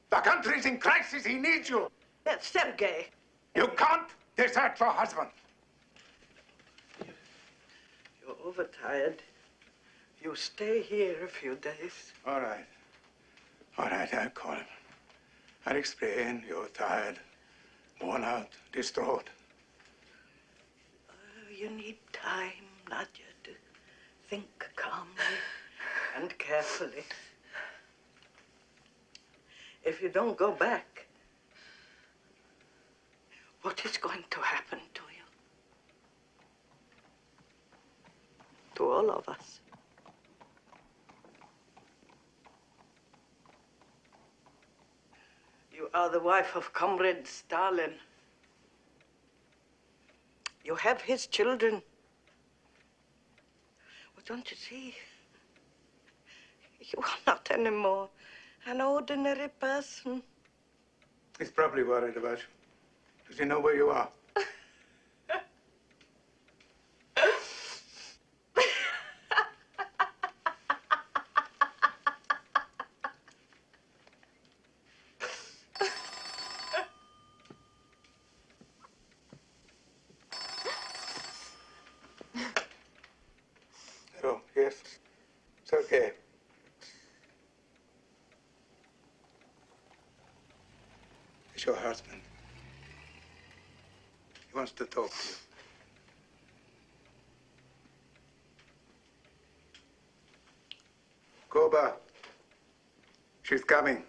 The country's in crisis. He needs you. That's Sergei. You can't desert your husband. You're overtired. You stay here a few days. All right. All right, I'll call him. I'll explain you're tired, worn out, distraught. You need time, Nadia, to think calmly and carefully. If you don't go back, what is going to happen to you? To all of us. You are the wife of Comrade Stalin. You have his children. Well, don't you see? You are not anymore an ordinary person. He's probably worried about you. Does he know where you are? Oh, yes. It's okay. It's your husband. He wants to talk to you. Koba. She's coming.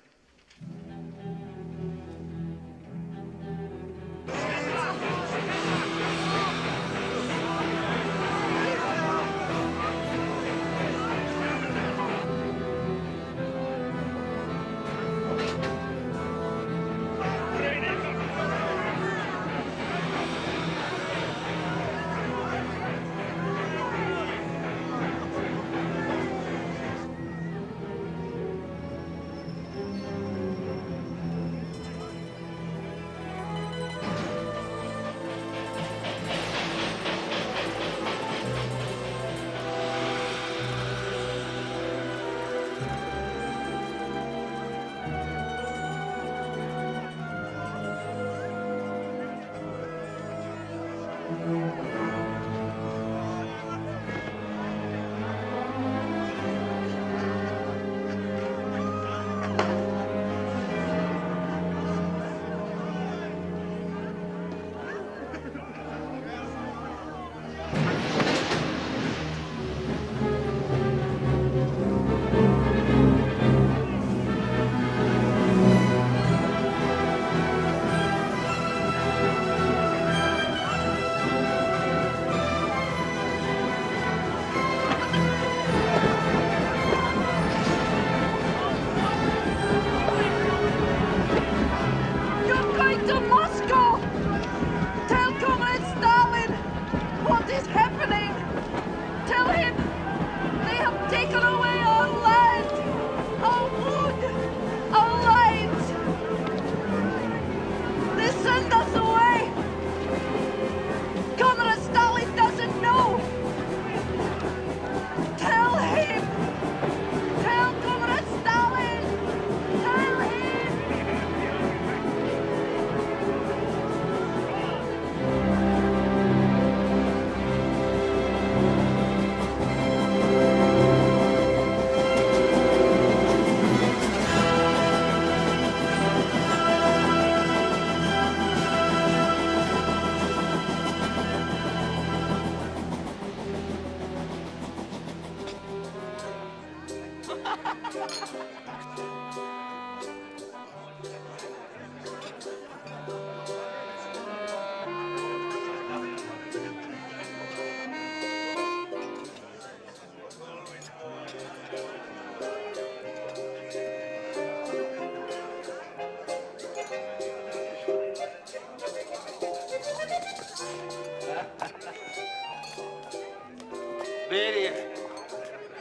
Betty,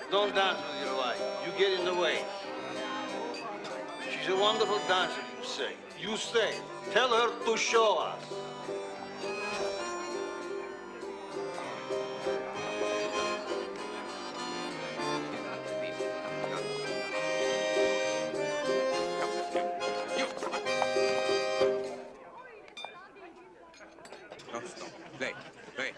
don't dance with your wife. You get in the way. She's a wonderful dancer, you say. You stay. Tell her to show us. No, stop. Play. Play.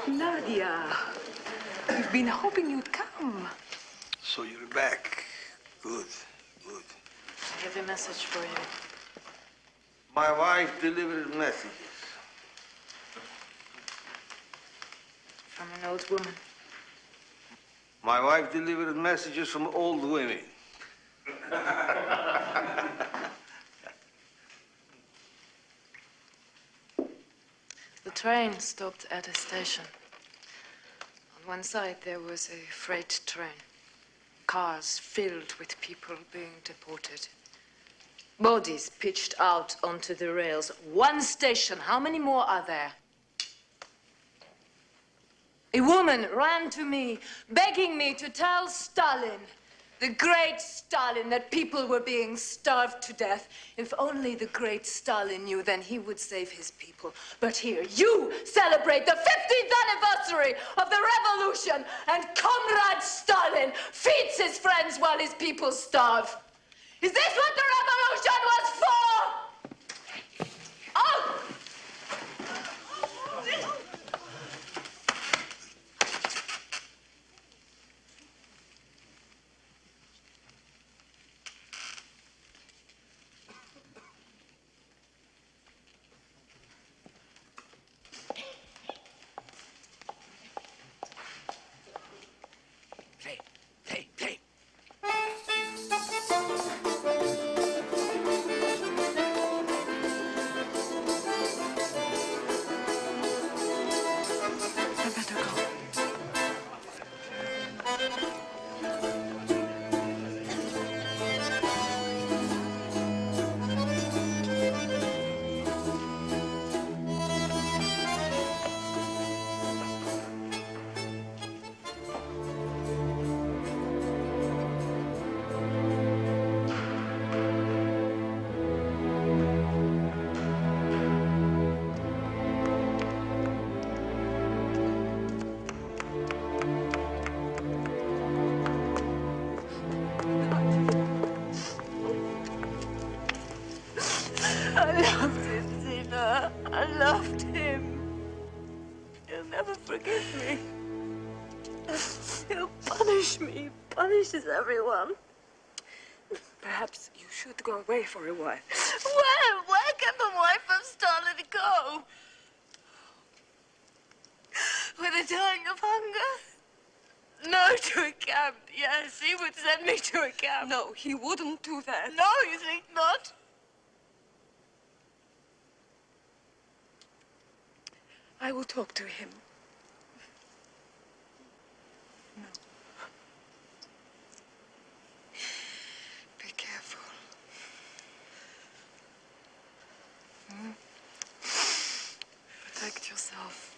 Nadia, we've been hoping you'd come. So you're back. Good, good. I have a message for you. My wife delivered messages. From an old woman. My wife delivered messages from old women. The train stopped at a station. On one side, there was a freight train. Cars filled with people being deported. Bodies pitched out onto the rails. One station. How many more are there? A woman ran to me, begging me to tell Stalin, the great Stalin, that people were being starved to death. If only the great Stalin knew, then he would save his people. But here, you celebrate the 50th anniversary of the revolution, and Comrade Stalin feeds his friends while his people starve. Is this what the revolution was for? Oh! I loved him, Zina. I loved him. He'll never forgive me. He'll punish me. He punishes everyone. Perhaps you should go away for a while. Where? Where can the wife of Stalin dying of hunger? No, to a camp. Yes, he would send me to a camp. No, he wouldn't do that. No, you think not? I will talk to him. No. Be careful. Hmm? Protect yourself.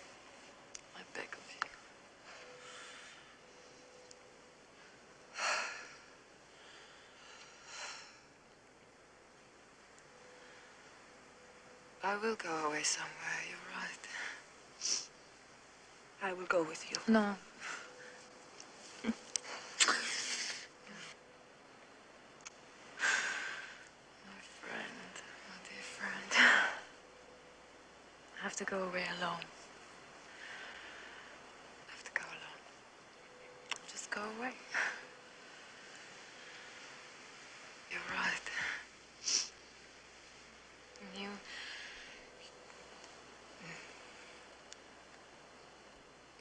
I beg of you. I will go away somewhere, you're right. I will go with you. No. My friend, my dear friend. I have to go away alone. I have to go alone. Just go away. You're right.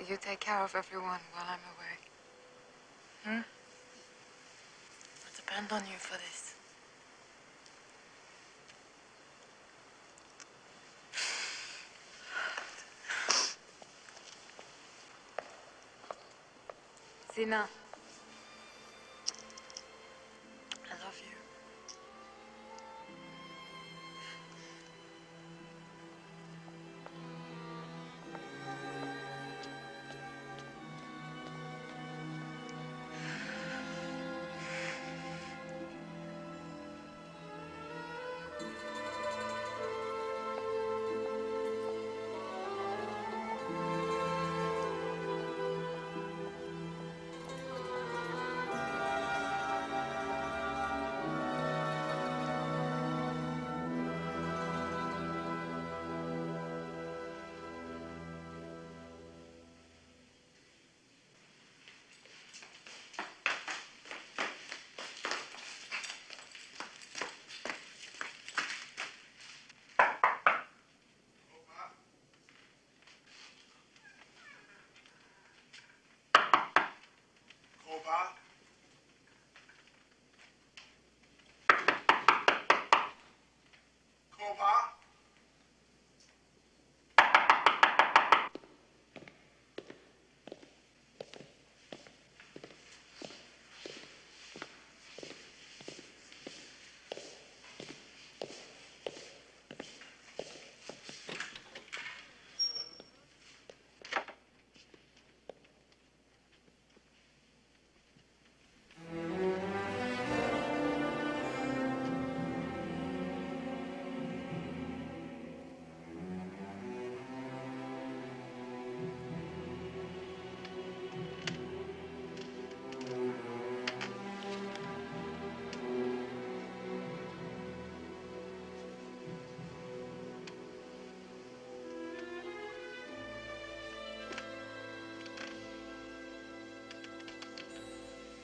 You take care of everyone while I'm away. Hmm? I depend on you for this. Zina. I love you.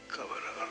Cover her.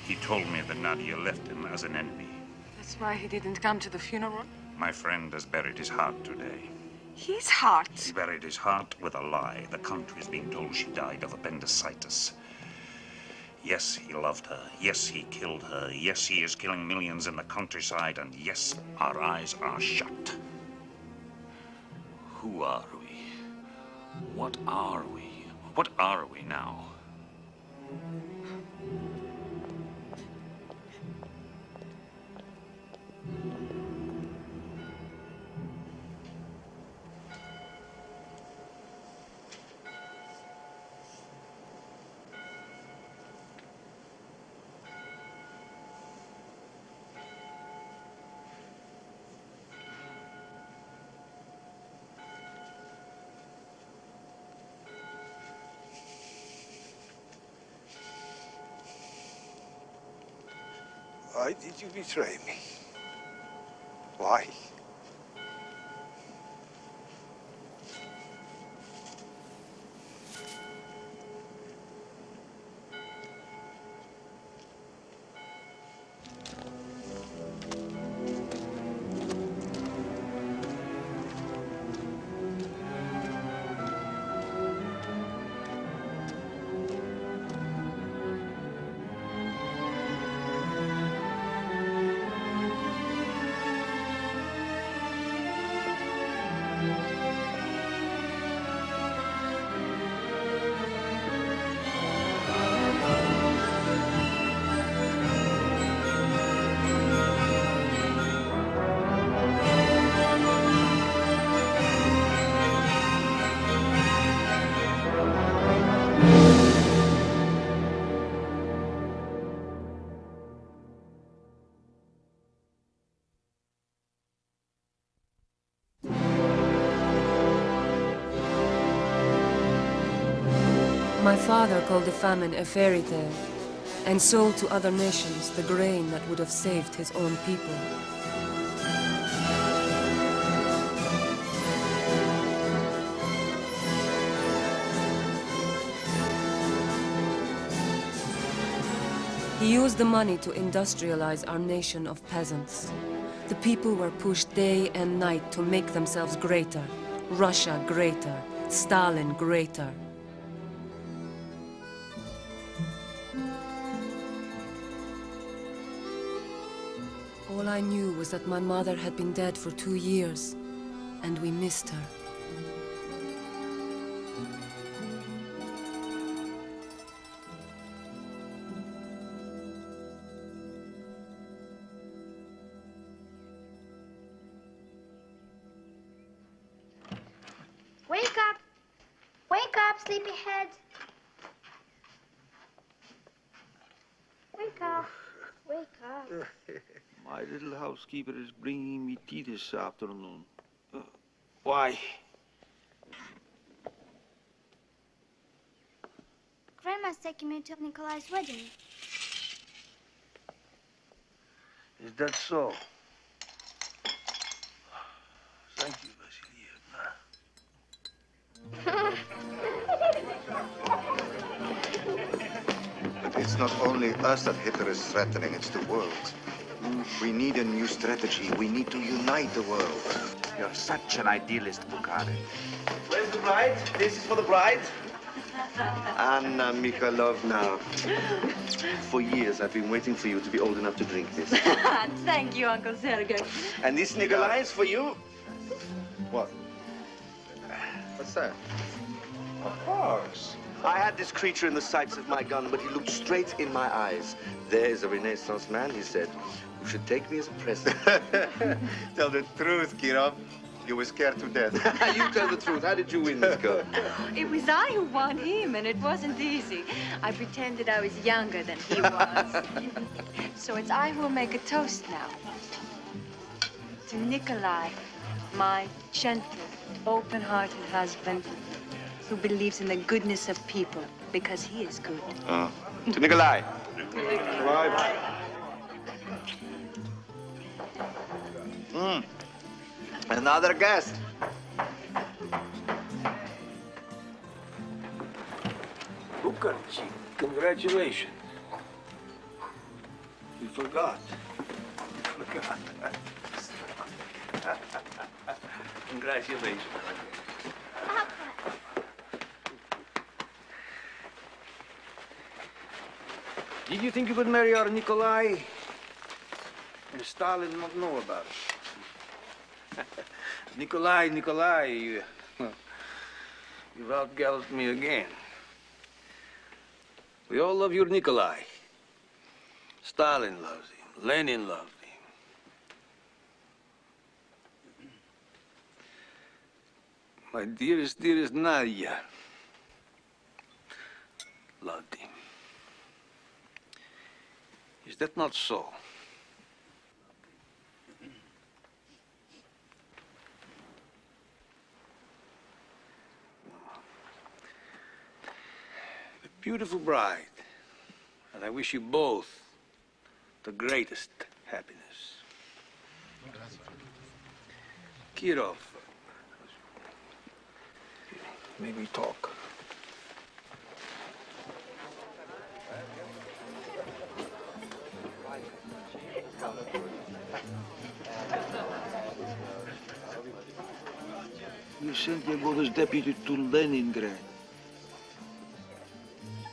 He told me that Nadia left him as an enemy. That's why he didn't come to the funeral? My friend has buried his heart today. His heart? He buried his heart with a lie. The country is being told she died of appendicitis. Yes, he loved her. Yes, he killed her. Yes, he is killing millions in the countryside. And yes, our eyes are shut. Who are we? What are we? What are we now? Why did you betray me? Why? My father called the famine a fairy tale, and sold to other nations the grain that would have saved his own people. He used the money to industrialize our nation of peasants. The people were pushed day and night to make themselves greater. Russia greater, Stalin greater. All I knew was that my mother had been dead for 2 years, and we missed her. Wake up! Wake up, sleepyhead! Wake up! Wake up! My little housekeeper is bringing me tea this afternoon. Why? Grandma's taking me to Nikolai's wedding. Is that so? Thank you, But it's not only us that Hitler is threatening, it's the world. We need a new strategy. We need to unite the world. You're such an idealist, Bukhari. Where's the bride? This is for the bride. Anna Mikhailovna. For years, I've been waiting for you to be old enough to drink this. Thank you, Uncle Sergei. And this, Nikolai, is for you. What? What's that? Of course. I had this creature in the sights of my gun, but he looked straight in my eyes. There is a Renaissance man, he said. You should take me as a present. Tell the truth, Kirov. You were scared to death. You tell the truth. How did you win this girl? It was I who won him, and it wasn't easy. I pretended I was younger than he was. So it's I who will make a toast now. To Nikolai, my gentle, open-hearted husband who believes in the goodness of people because he is good. To Nikolai. Right. Another guest. Bukarchi, congratulations. You forgot. Congratulations. Did you think you could marry our Nikolai and Stalin not know about it? Nikolai, you've outgalloped me again. We all love your Nikolai. Stalin loves him. Lenin loved him. My dearest Nadia loved him. Is that not so? A beautiful bride. And I wish you both the greatest happiness. Kirov, maybe talk. You sent your brother's deputy to Leningrad.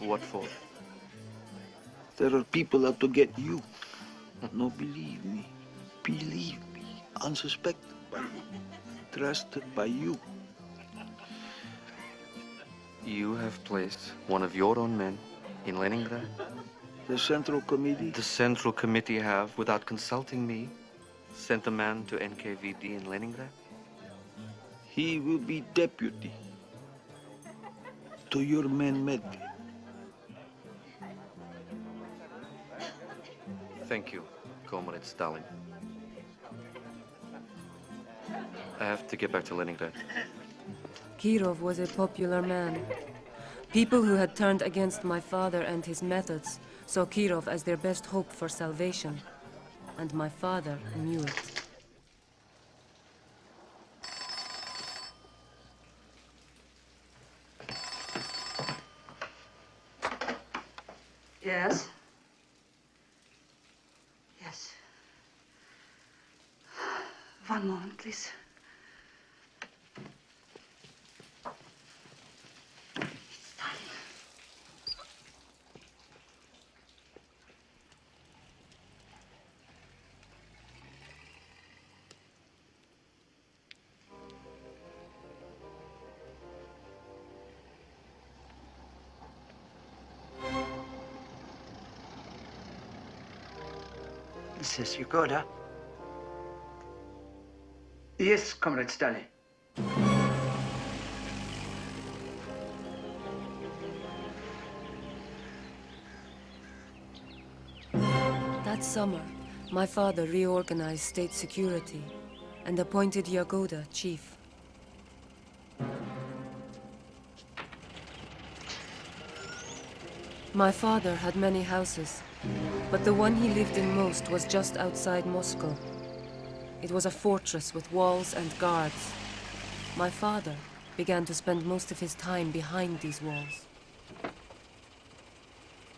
What for? There are people out to get you. No, believe me, unsuspected by you, trusted by you. You have placed one of your own men in Leningrad? The Central Committee? The Central Committee have, without consulting me, sent a man to NKVD in Leningrad? He will be deputy to your man Medved. Thank you, Comrade Stalin. I have to get back to Leningrad. Kirov was a popular man. People who had turned against my father and his methods saw Kirov as their best hope for salvation. And my father knew it. Yes? Yes. One moment, please. This is Yugoda. Yes, Comrade Stalin. That summer, my father reorganized state security and appointed Yagoda chief. My father had many houses, but the one he lived in most was just outside Moscow. It was a fortress with walls and guards. My father began to spend most of his time behind these walls.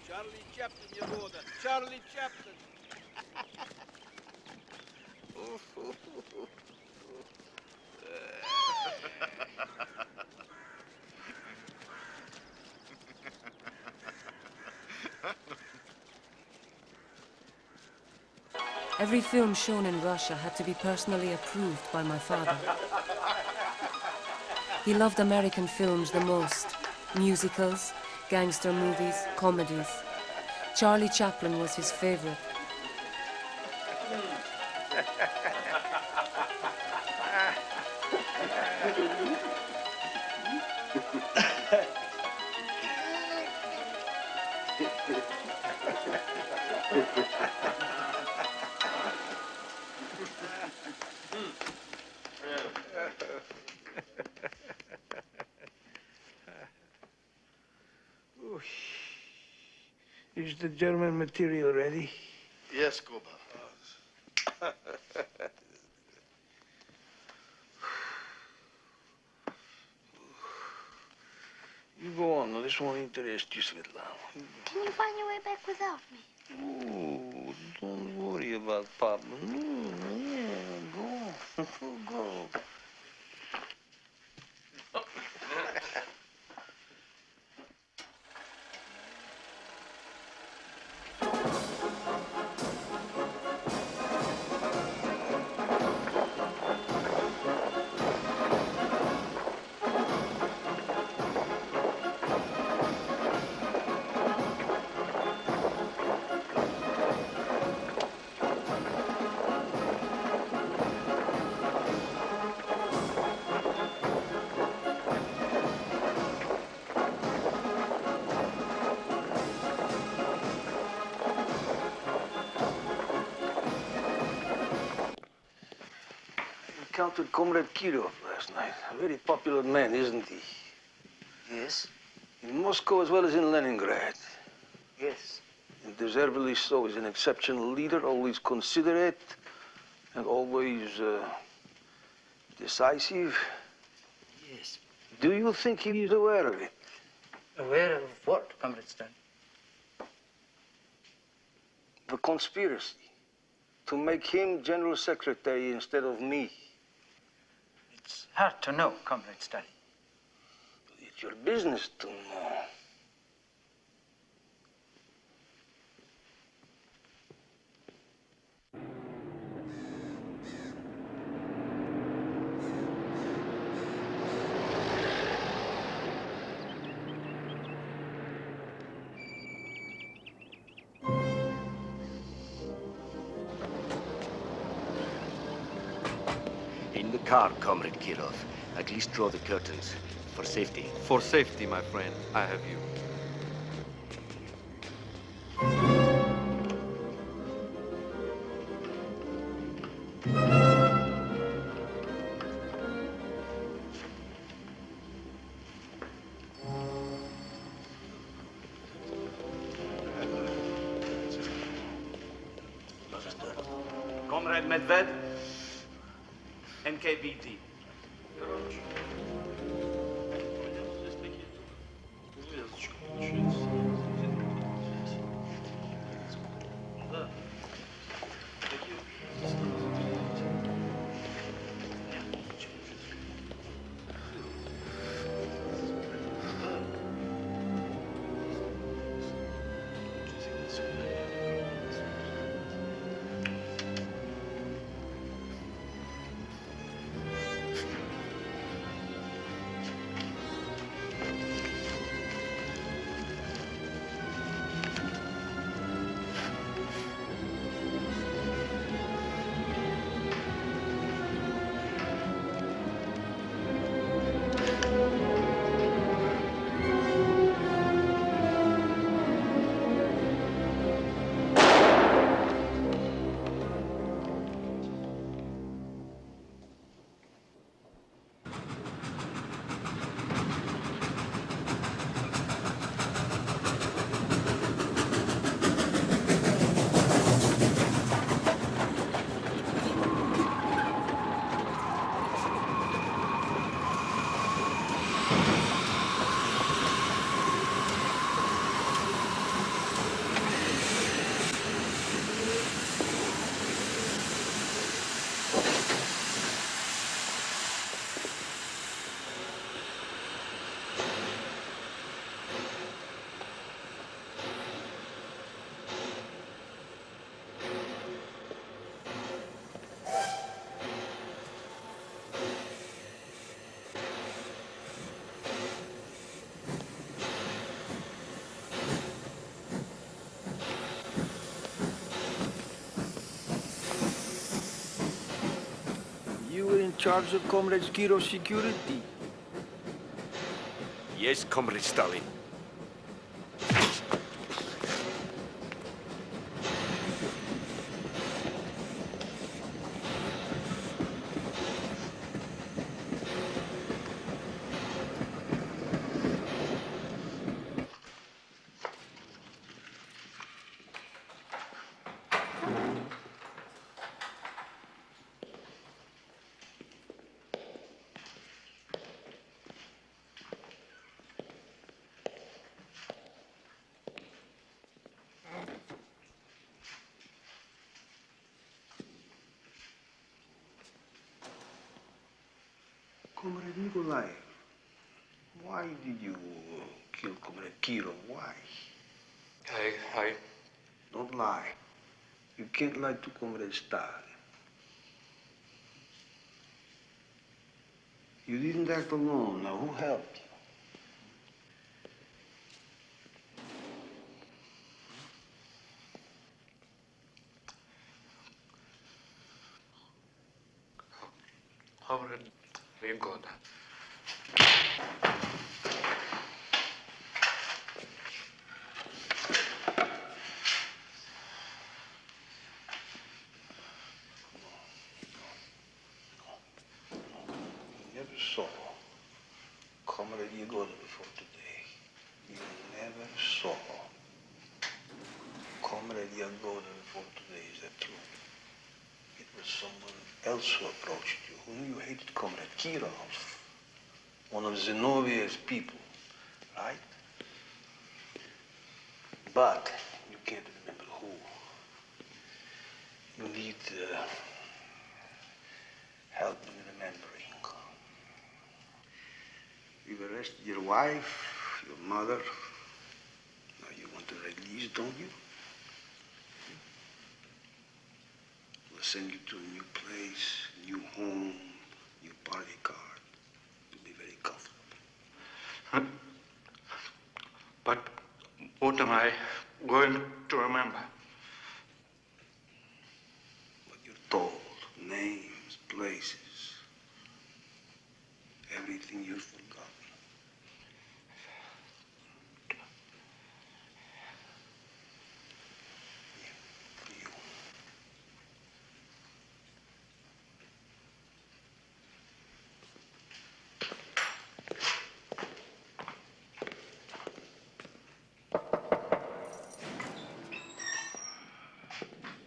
Charlie Chaplin, Yagoda. Charlie Chaplin. Every film shown in Russia had to be personally approved by my father. He loved American films the most. Musicals, gangster movies, comedies. Charlie Chaplin was his favorite. Is the German material ready? Yes, Kuba. You go on. This won't interest you, Svetlana. Can you find your way back without me? Oh, don't worry about Papa. No, yeah, go. Go. encountered Comrade Kirov last night. A very popular man, isn't he? Yes? In Moscow as well as in Leningrad. Yes. And deservedly so. He's an exceptional leader, always considerate, and always decisive. Yes. Do you think he is aware of it? Aware of what, Comrade Stalin? The conspiracy to make him General Secretary instead of me. It's hard to know, Comrade Stalin. It's your business to know. In the car, Comrade Kirov. At least draw the curtains. For safety. For safety, my friend, I have you. Comrade Medved, NKVD. You were in charge of Comrade Kirov's security. Yes, Comrade Stalin. Comrade Nikolai, why did you kill Comrade Kirov? Why? I... Don't lie. You can't lie to Comrade Stalin. You didn't act alone. Now, who helped you? Comrade Vigod. someone else who approached you, who knew you hated Comrade Kirov, one of Zenovia's people, right? But you can't remember who. You need help in remembering. You've arrested your wife, your mother. Now you want to release, don't you? We'll send you to a new place, new home, new party card. You'll be very comfortable. But what am I going to remember? What you're told, names, places, everything you've forgotten.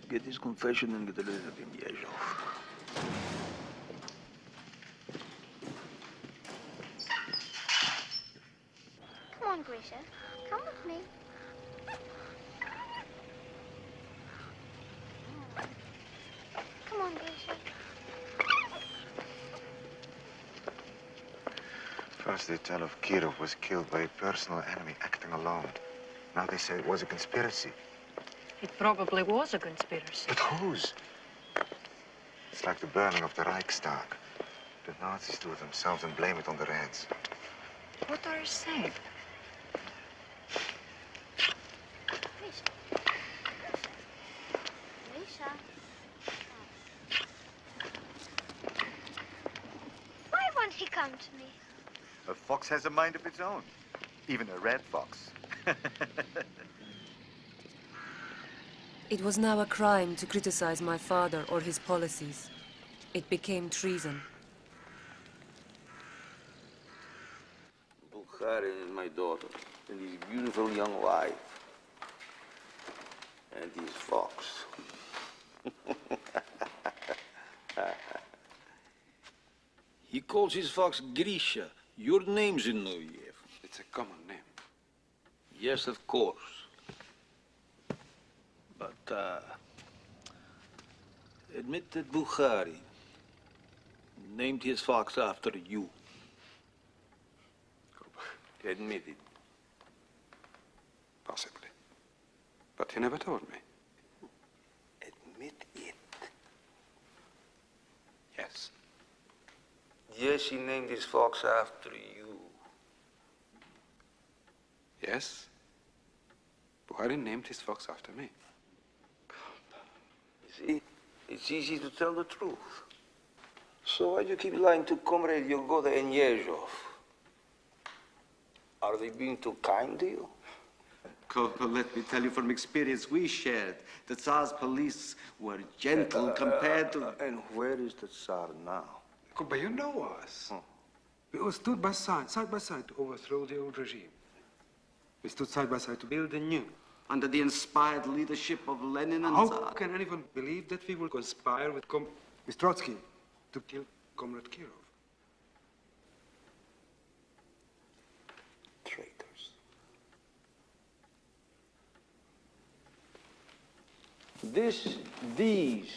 Get this confession and get a letter in Yezhov. Come on, Grisha. Come with me. Come on, Grisha. First they tell of Kirov was killed by a personal enemy acting alone. Now they say it was a conspiracy. It probably was a conspiracy. But whose? It's like the burning of the Reichstag. The Nazis do it themselves and blame it on the Reds. What are you saying? Grisha. Grisha. Why won't he come to me? A fox has a mind of its own. Even a red fox. It was now a crime to criticize my father or his policies. It became treason. Bukharin is my daughter, and his beautiful young wife. And his fox. He calls his fox Grisha. Your name's Zinoviev. It's a common name. Yes, of course. But, admit that Bukharin named his fox after you. Admit it. Possibly. But he never told me. Admit it. Yes. Yes, he named his fox after you. Yes. Bukharin named his fox after me. See, it's easy to tell the truth. So why do you keep lying to Comrade Yogoda and Yezhov? Are they being too kind to you? Corporal, let me tell you from experience we shared. The Tsar's police were gentle compared to... And where is the Tsar now? But you know us. We all stood side by side to overthrow the old regime. We stood side by side to build the new. Under the inspired leadership of Lenin and How Tsar. can anyone believe that we will conspire with Trotsky to kill Comrade Kirov? Traitors. These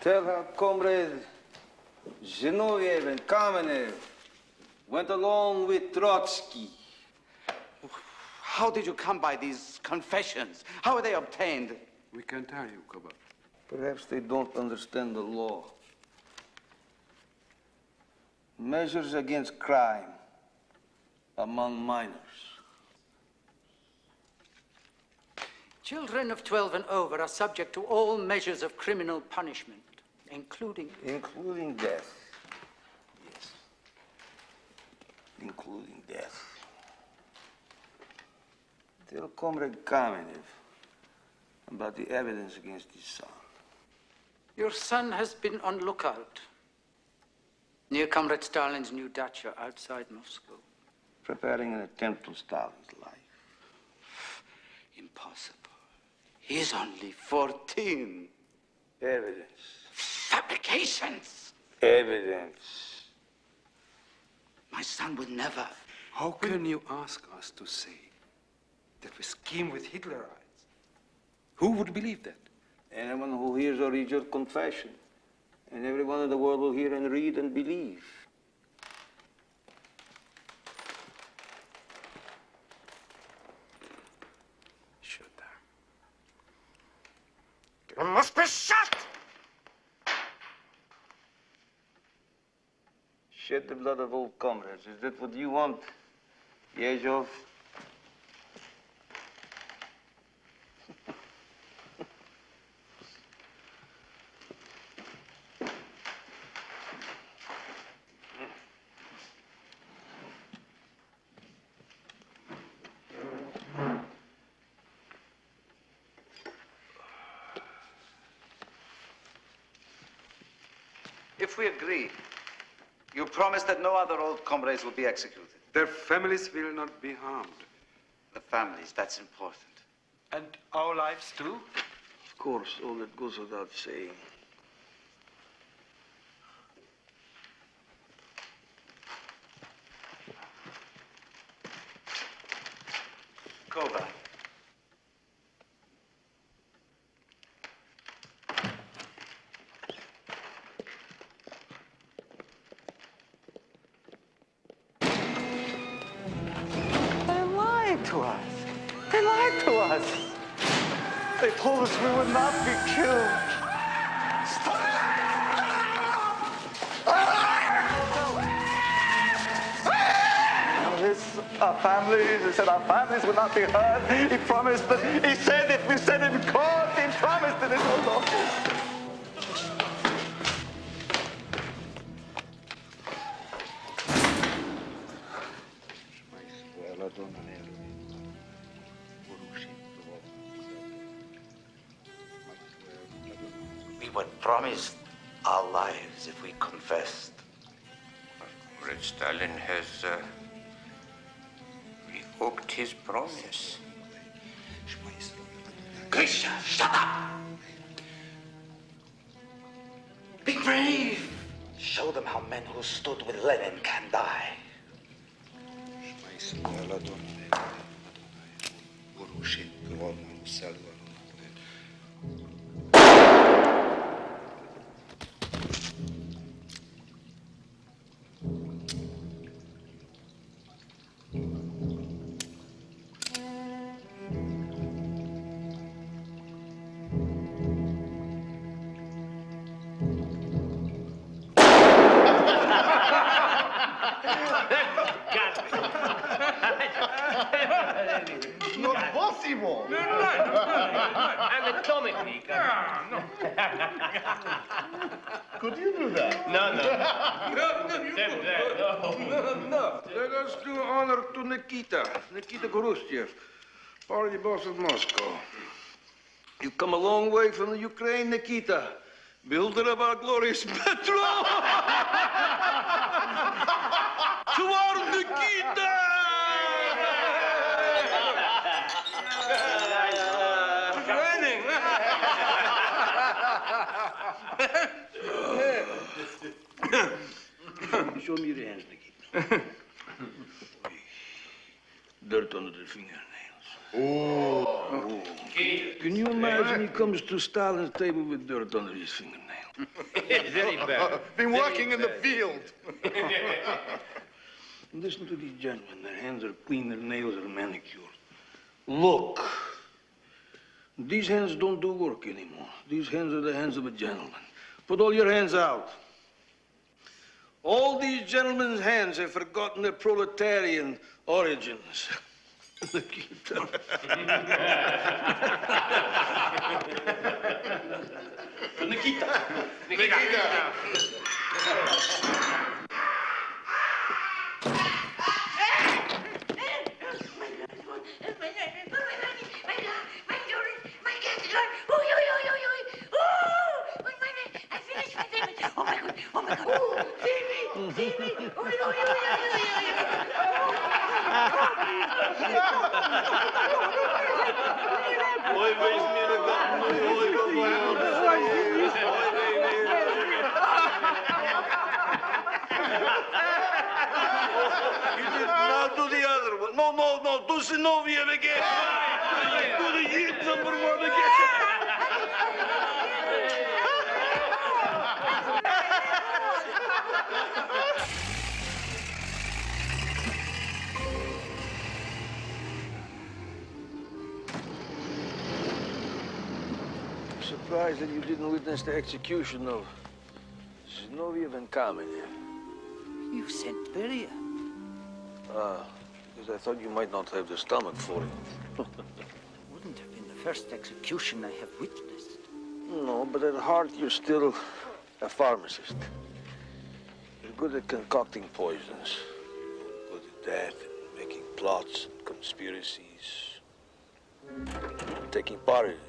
tell how Comrade Zinoviev and Kamenev went along with Trotsky. How did you come by these confessions? How were they obtained? We can't tell you, Koba. Perhaps they don't understand the law. Measures against crime among minors. Children of 12 and over are subject to all measures of criminal punishment, including... Including death. Yes. Including death. Tell Comrade Kamenev about the evidence against his son. Your son has been on lookout near Comrade Stalin's new dacha outside Moscow. Preparing an attempt to Stalin's life. Impossible. He's only 14. Evidence. fabrications. Evidence. My son would never. How can you ask us to say that we scheme with Hitlerites? Who would believe that? Anyone who hears or reads your confession. And everyone in the world will hear and read and believe. Shoot them. You must be shot! Shed the blood of old comrades. Is that what you want, Yezhov? If we agree, you promise that no other old comrades will be executed. Their families will not be harmed. The families, that's important. And our lives too? Of course, all that goes without saying. Koba. To us. They lied to us. They told us we would not be killed. Our families, he said our families would not be hurt. He promised that, he said if we said in court, he promised it in his office. We were promised our lives if we confessed. Red Stalin has revoked his promise. Grisha, shut up! Be brave! Show them how men who stood with Lenin can die. Not possible! Anatomically. Could you do that? No. Let us do honor to Nikita Gorustyev, party boss of Moscow. You've come a long way from the Ukraine, Nikita. Builder of our glorious metro! To our Nikita! It's raining. Show me your hands, Nikita. Dirt under the fingernails. Oh. Can you imagine he comes to Stalin's table with dirt under his fingernail? Very bad. Been working in the field. Listen to these gentlemen. Their hands are clean, their nails are manicured. Look. These hands don't do work anymore. These hands are the hands of a gentleman. Put all your hands out. All these gentlemen's hands have forgotten their proletarian origins. Nikita. Nikita. Ой, возьми, Now do the other one. No, no, no. Do Zinoviev again. Do the hit number one again. Surprised that you didn't witness the execution of Zinoviev and Kamenev. You sent Beria. Because I thought you might not have the stomach for it. Wouldn't have been the first execution I have witnessed. No, but at heart, you're still a pharmacist. You're good at concocting poisons. Good at that, and making plots and conspiracies. Taking part in it.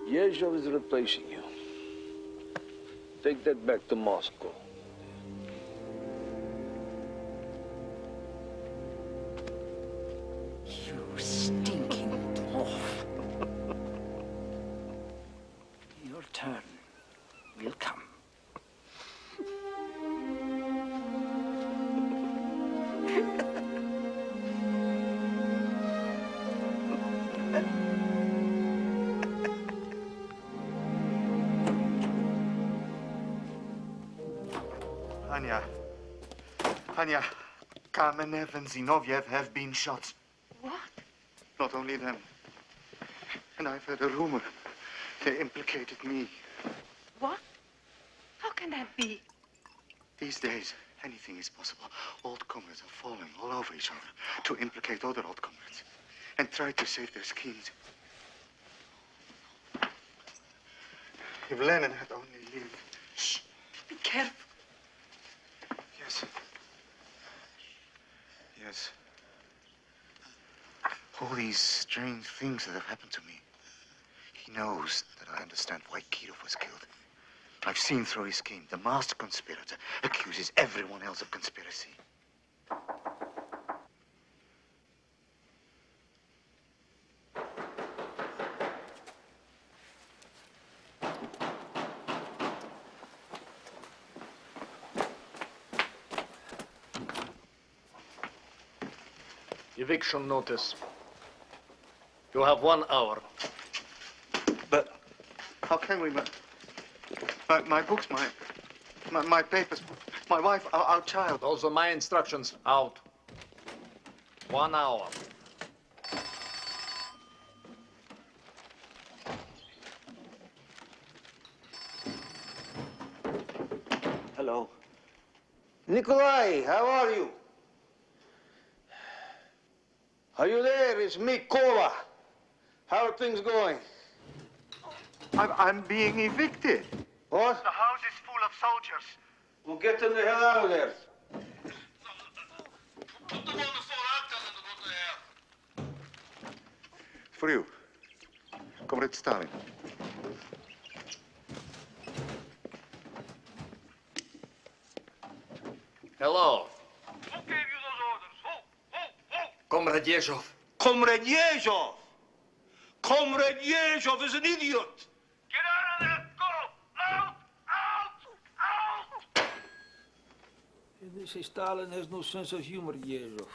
Yezhov is replacing you. Take that back to Moscow. You stinking dwarf. Your turn will come. Anya, Kamenev and Zinoviev have been shot. What? Not only them. And I've heard a rumor. They implicated me. What? How can that be? These days, anything is possible. Old comrades are falling all over each other to implicate other old comrades and try to save their schemes. If Lenin had only lived... Shh! Be careful. Yes. Yes. All these strange things that have happened to me. He knows that I understand why Kirov was killed. I've seen through his scheme. The master conspirator accuses everyone else of conspiracy. Eviction notice. You have 1 hour. But how can we? My books, my papers, my wife, our child. Those are my instructions. Out. 1 hour. Hello. Nikolai, how are you? Are you there? It's me, Kola. How are things going? I'm being evicted. What? The house is full of soldiers. Well, get them the hell out of there. For you, Comrade Stalin. Hello. Who gave you those orders? Who? Comrade Yezhov. Comrade Yezhov! Comrade Yezhov is an idiot! Get out of there! Go! Out! Out! Out! They say Stalin has no sense of humor, Yezhov.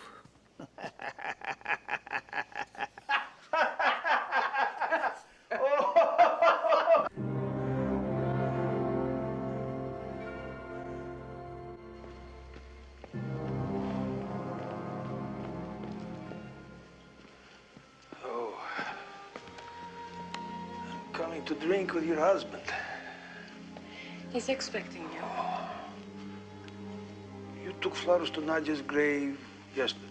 Coming to drink with your husband. He's expecting you. You took flowers to Nadia's grave yesterday.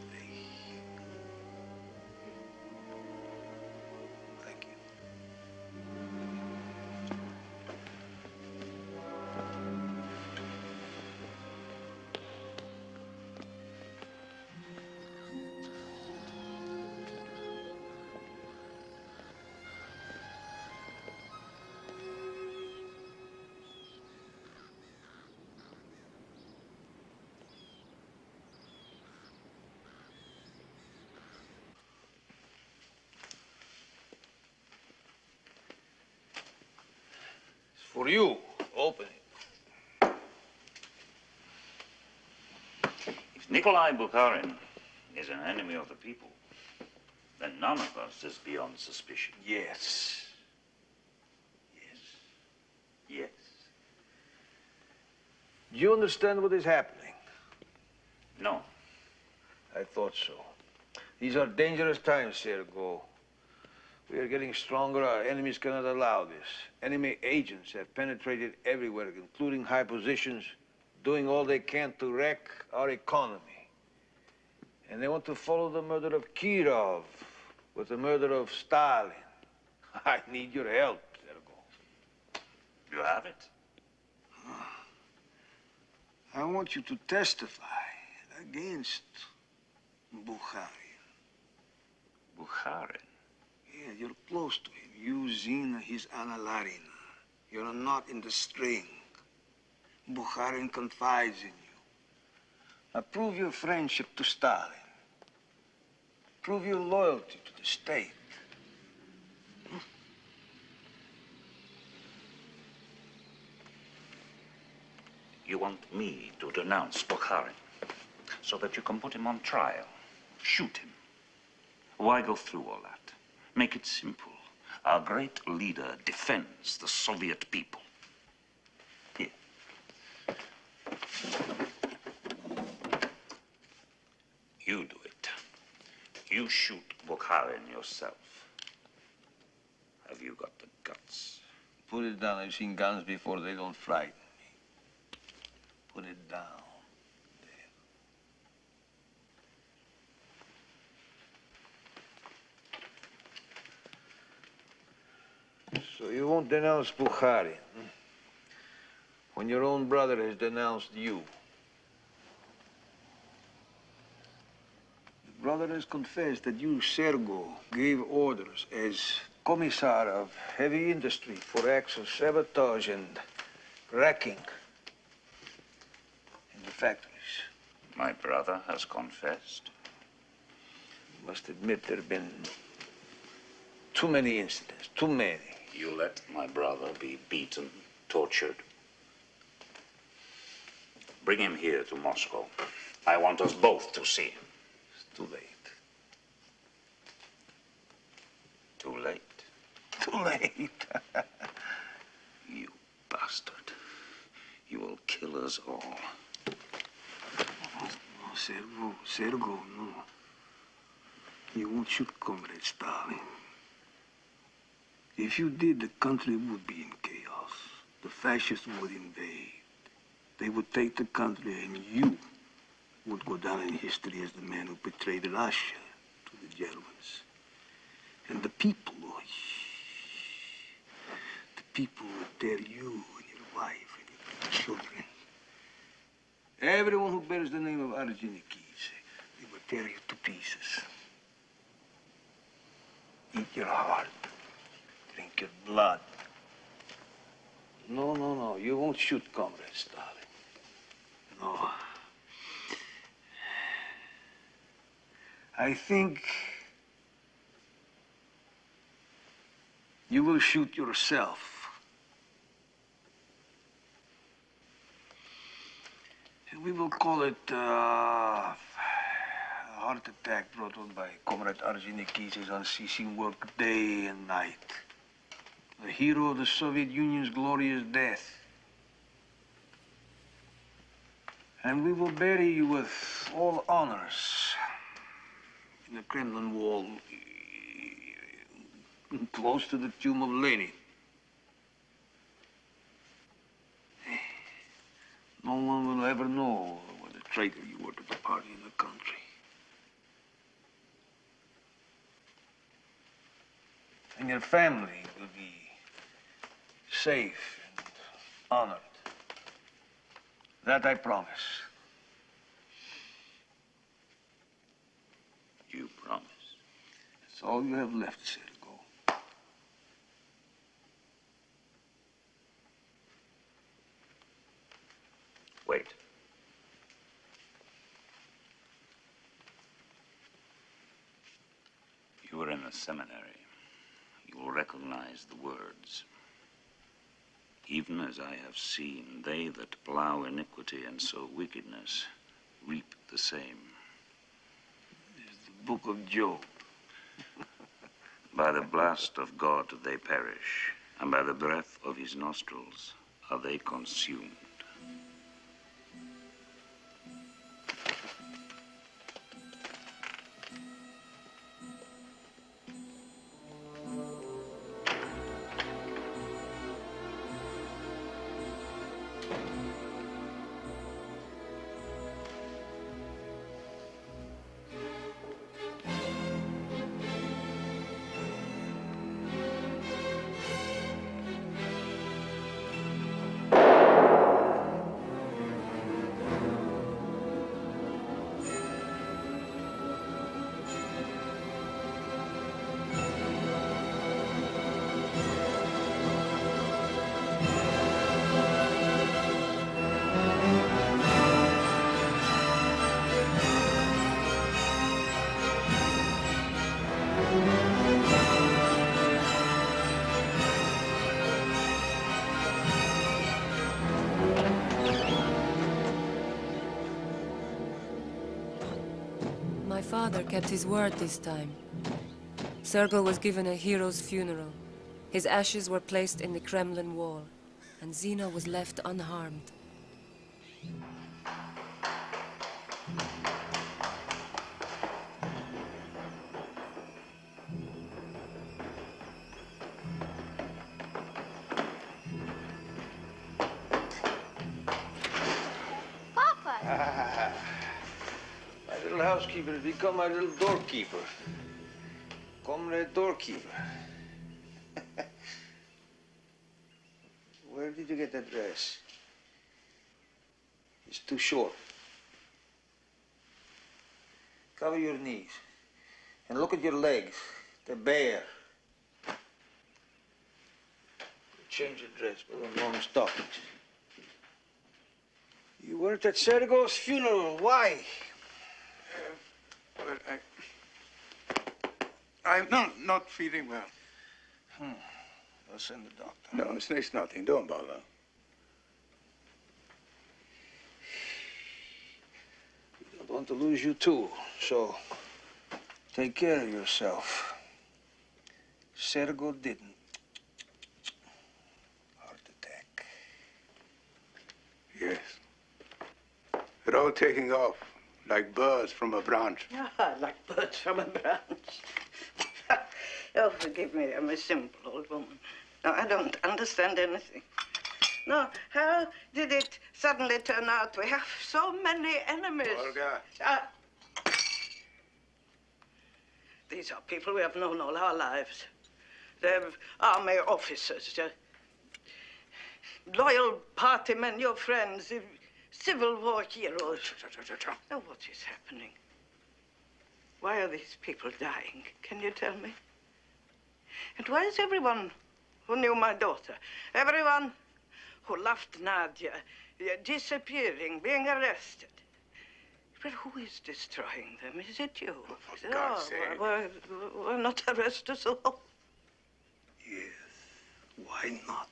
Thank you. For you, open it. Nikolai Bukharin is an enemy of the people, then none of us is beyond suspicion. Yes. Yes. Do you understand what is happening? No. I thought so. These are dangerous times, Sergo. We are getting stronger. Our enemies cannot allow this. Enemy agents have penetrated everywhere, including high positions, doing all they can to wreck our economy. And they want to follow the murder of Kirov with the murder of Stalin. I need your help, Sergo. You have it? I want you to testify against Bukharin. Bukharin? Yeah, you're close to him. You, Zina, he's Anna Larina. You're a knot in the string. Bukharin confides in you. Now prove your friendship to Stalin. Prove your loyalty to the state. You want me to denounce Bukharin so that you can put him on trial, shoot him. Why go through all that? Make it simple. Our great leader defends the Soviet people. Here. You do it. You shoot Bukharin yourself. Have you got the guts? Put it down. I've seen guns before. They don't frighten me. Put it down. So you won't denounce Bukharin when your own brother has denounced you. The brother has confessed that you, Sergo, gave orders as commissar of heavy industry for acts of sabotage and wrecking in the factories. My brother has confessed. You must admit there have been too many incidents, too many. You let my brother be beaten, tortured. Bring him here to Moscow. I want us both to see him. It's too late. Too late? Too late. You bastard. You will kill us all. No, Sergo, no. You won't shoot Comrade Stalin. If you did, the country would be in chaos. The fascists would invade. They would take the country, and you would go down in history as the man who betrayed Russia to the Germans. And the people would tear you and your wife and your children. Everyone who bears the name of Ordzhonikidze, they would tear you to pieces. Eat your heart. Drink your blood. No. You won't shoot Comrade Stalin. No. I think you will shoot yourself. And we will call it a heart attack brought on by Comrade Ordzhonikidze's unceasing work day and night. The hero of the Soviet Union's glorious death. And we will bury you with all honors in the Kremlin wall, close to the tomb of Lenin. No one will ever know what a traitor you were to the party and the country. And your family will be safe and honored. That I promise. You promise? That's all you have left, Sergo. Wait. You were in the seminary. You will recognize the words. Even as I have seen, they that plow iniquity and sow wickedness reap the same. It's the book of Job. By the blast of God they perish, and by the breath of his nostrils are they consumed. My father kept his word this time. Sergei was given a hero's funeral. His ashes were placed in the Kremlin wall, and Zina was left unharmed. Papa! My little housekeeper has become my little doorkeeper. Comrade doorkeeper. Where did you get that dress? It's too short. Cover your knees. And look at your legs. They're bare. Change your dress, put on long stockings. You weren't at Sergei's funeral. Why? Well, I'm not feeling well. I'll send the doctor. No, it's nothing. Don't bother. We don't want to lose you too, so take care of yourself. Sergei didn't. Heart attack. Yes. They're all taking off like birds from a branch. Ah, like birds from a branch. Oh, forgive me, I'm a simple old woman. No, I don't understand anything. No, how did it suddenly turn out we have so many enemies? Olga. These are people we have known all our lives. They're army officers, loyal party men, your friends, Civil War heroes. Now, what is happening? Why are these people dying? Can you tell me? And why is everyone who knew my daughter, everyone who loved Nadia, disappearing, being arrested? But who is destroying them? Is it you? For God's sake. Why not arrest us all? Yes. Why not?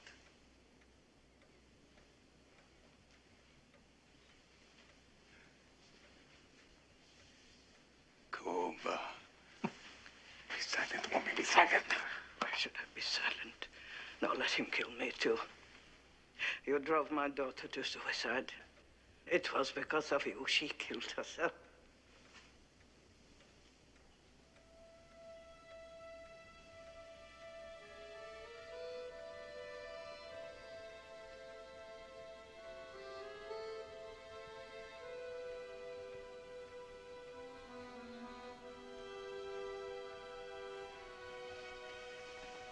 Kuba. Be silent, woman. Be silent. Why should I be silent? No, let him kill me, too. You drove my daughter to suicide. It was because of you she killed herself.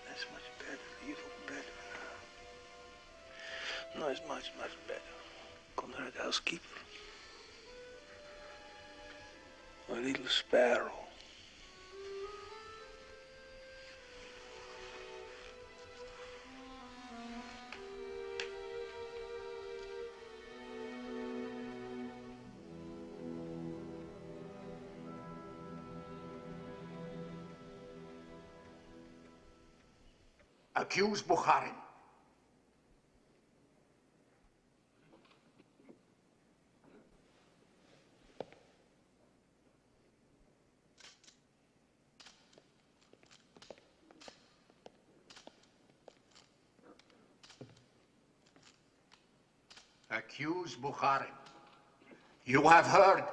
That's much better. You look better now. No, it's much, much better. Comrade housekeeper. My little sparrow. Accuse Bukharin. Accuse Bukharin. You have heard.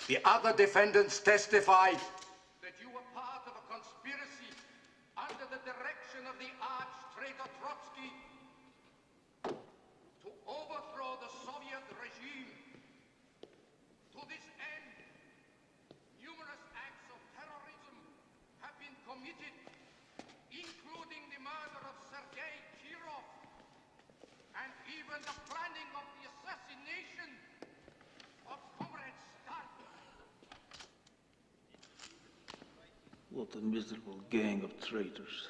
The other defendants testified that you were part of a conspiracy under the direction of the arch-traitor Trotsky to overthrow the Soviet regime. To this end, numerous acts of terrorism have been committed, including the murder of Sergei Kirov, and even the planning of the assassination of Comrade Stalin. What a miserable gang of traitors.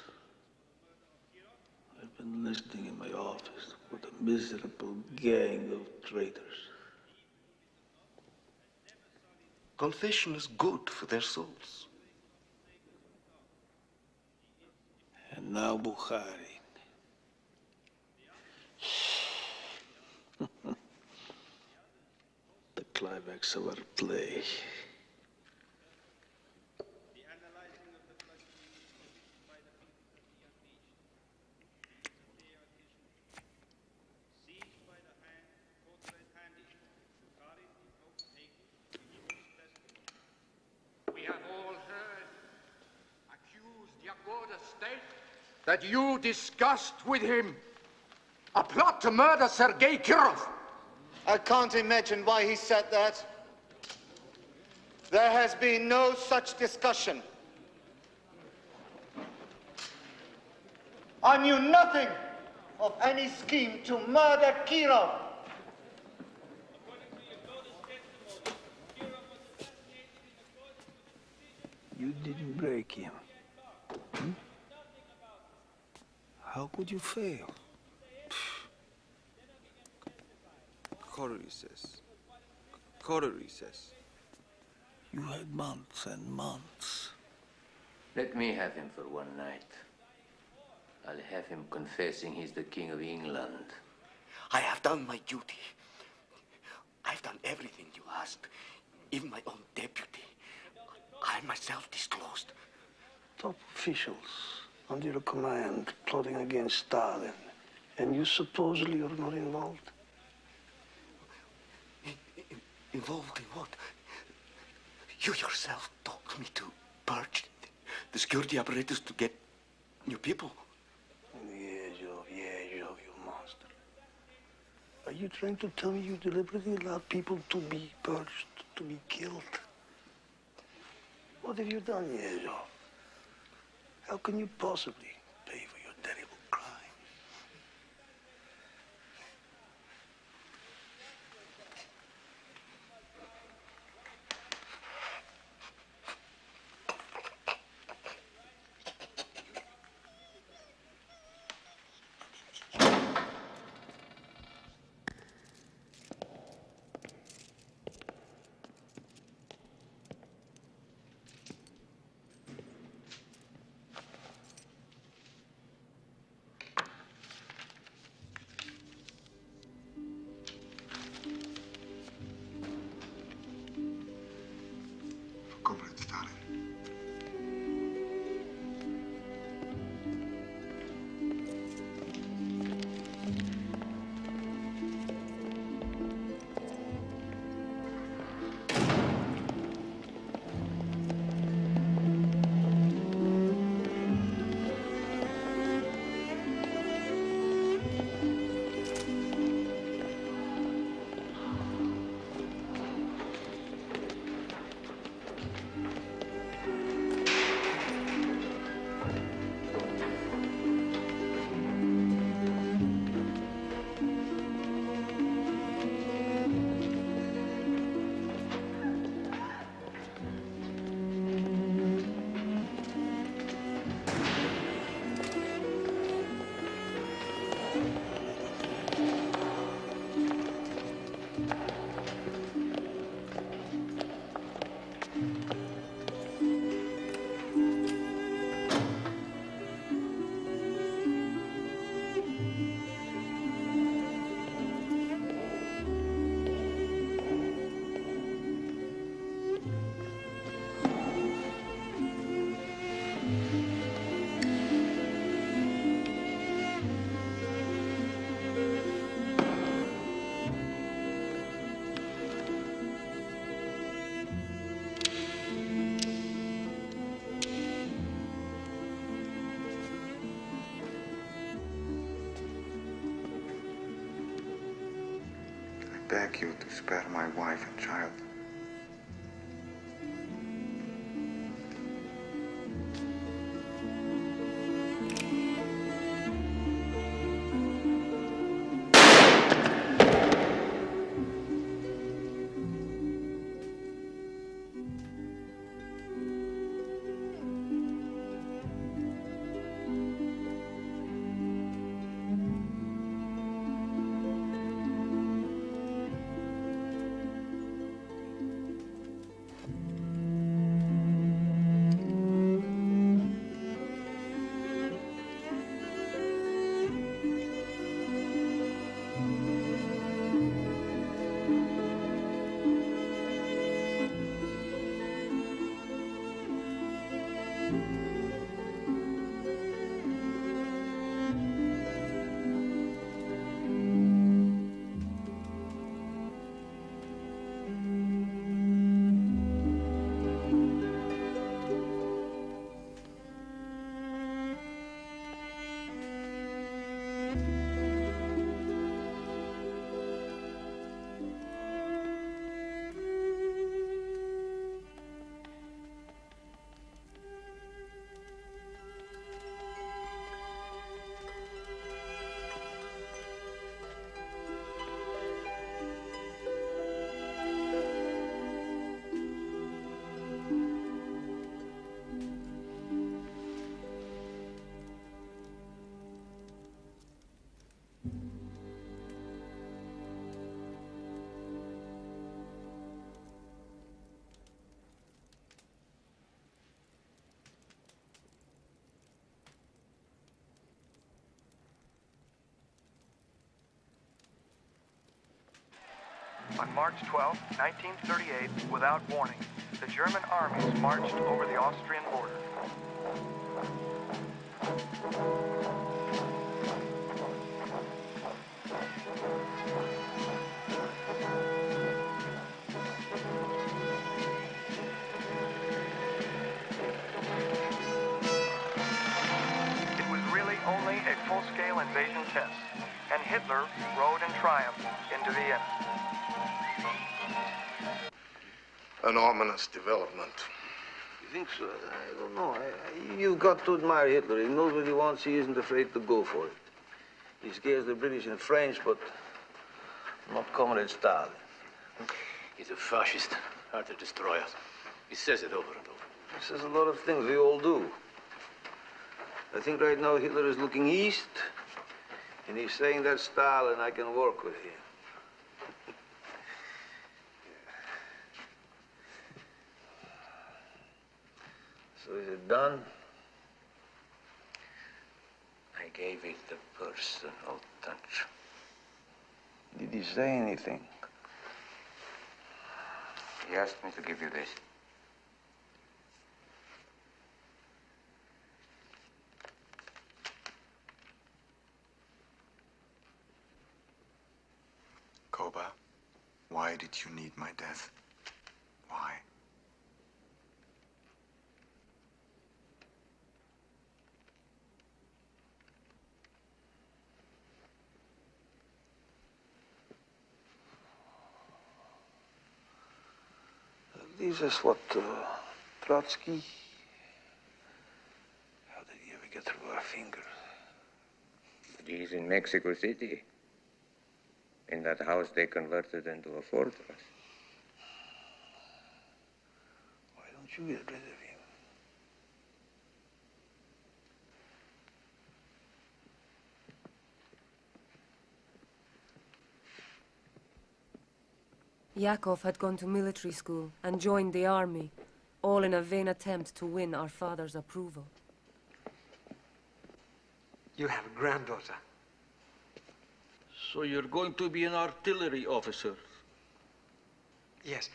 I've been listening in my office. What a miserable gang of traitors. Confession is good for their souls. And now Bukharin. The climax of our play. We have all heard, accused Yagoda state that you discussed with him a plot to murder Sergei Kirov. I can't imagine why he said that. There has been no such discussion. I knew nothing of any scheme to murder Kirov. You didn't break him. Hmm? How could you fail? Coterie says. Coterie says. You had months and months. Let me have him for one night. I'll have him confessing he's the King of England. I have done my duty. I've done everything you asked, even my own deputy. I myself disclosed. Top officials under your command plotting against Stalin, and you supposedly are not involved? Involved in what? You yourself told me to purge the security apparatus to get new people. Yezhov, you monster. Are you trying to tell me you deliberately allowed people to be purged, to be killed? What have you done, Yezhov? How can you possibly pay for your terrible crime? Comrade Stalin. like you to spare my wife and child. On March 12, 1938, without warning, the German armies marched over the Austrian border. It was really only a full-scale invasion test, and Hitler rode in triumph into Vienna. An ominous development. You think so? I don't know. You've got to admire Hitler. He knows what he wants. He isn't afraid to go for it. He scares the British and French, but not Comrade Stalin. He's a fascist, out to destroy us. He says it over and over. He says a lot of things. We all do. I think right now Hitler is looking east, and he's saying that Stalin, I can work with him. So is it done? I gave it the personal touch. Did he say anything? He asked me to give you this. Koba, why did you need my death? Why? This is what Trotsky. How did he ever get through our fingers? He's in Mexico City. In that house they converted into a fortress. Why don't you get rid of him? Yakov had gone to military school and joined the army, all in a vain attempt to win our father's approval. You have a granddaughter. So you're going to be an artillery officer? Yes.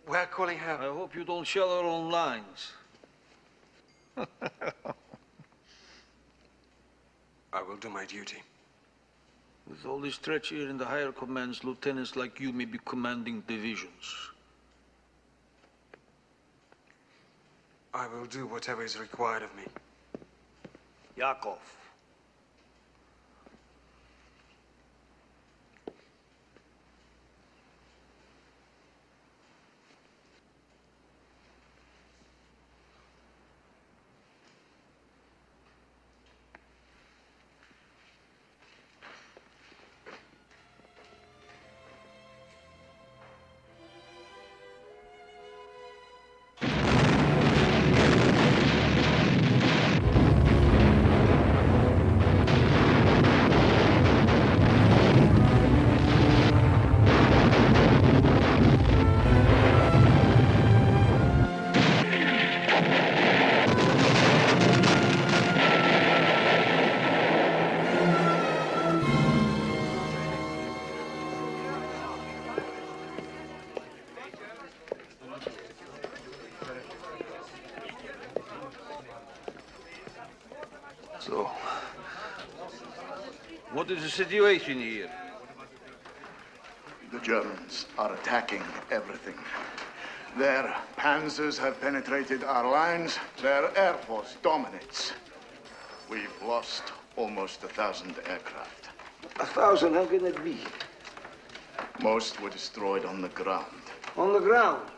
We're calling her... I hope you don't shell her on lines. I will do my duty. With all this treachery in the higher commands, lieutenants like you may be commanding divisions. I will do whatever is required of me. Yakov. What is the situation here? The Germans are attacking everything. Their panzers have penetrated our lines. Their air force dominates. We've lost almost 1,000 aircraft. 1,000? How can that be? Most were destroyed on the ground. On the ground?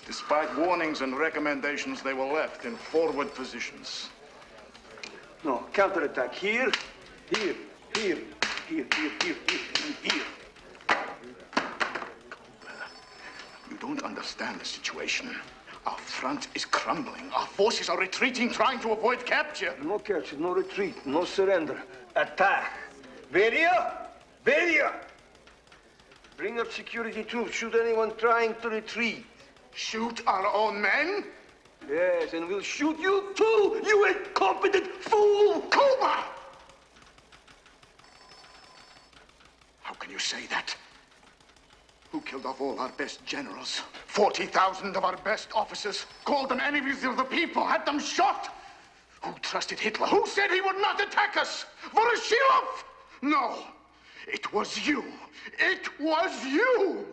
Despite warnings and recommendations, they were left in forward positions. No, counterattack. Here, here, here, here, here, here, here, and here. You don't understand the situation. Our front is crumbling. Our forces are retreating, trying to avoid capture. No capture, no retreat, no surrender. Attack. Beria! Beria! Bring up security troops. Shoot anyone trying to retreat. Shoot our own men? Yes, and we'll shoot you too, you incompetent fool! Cuba! How can you say that? Who killed off all our best generals? 40,000 of our best officers, called them enemies of the people, had them shot? Who trusted Hitler? Who said he would not attack us? Voroshilov? No, it was you. It was you!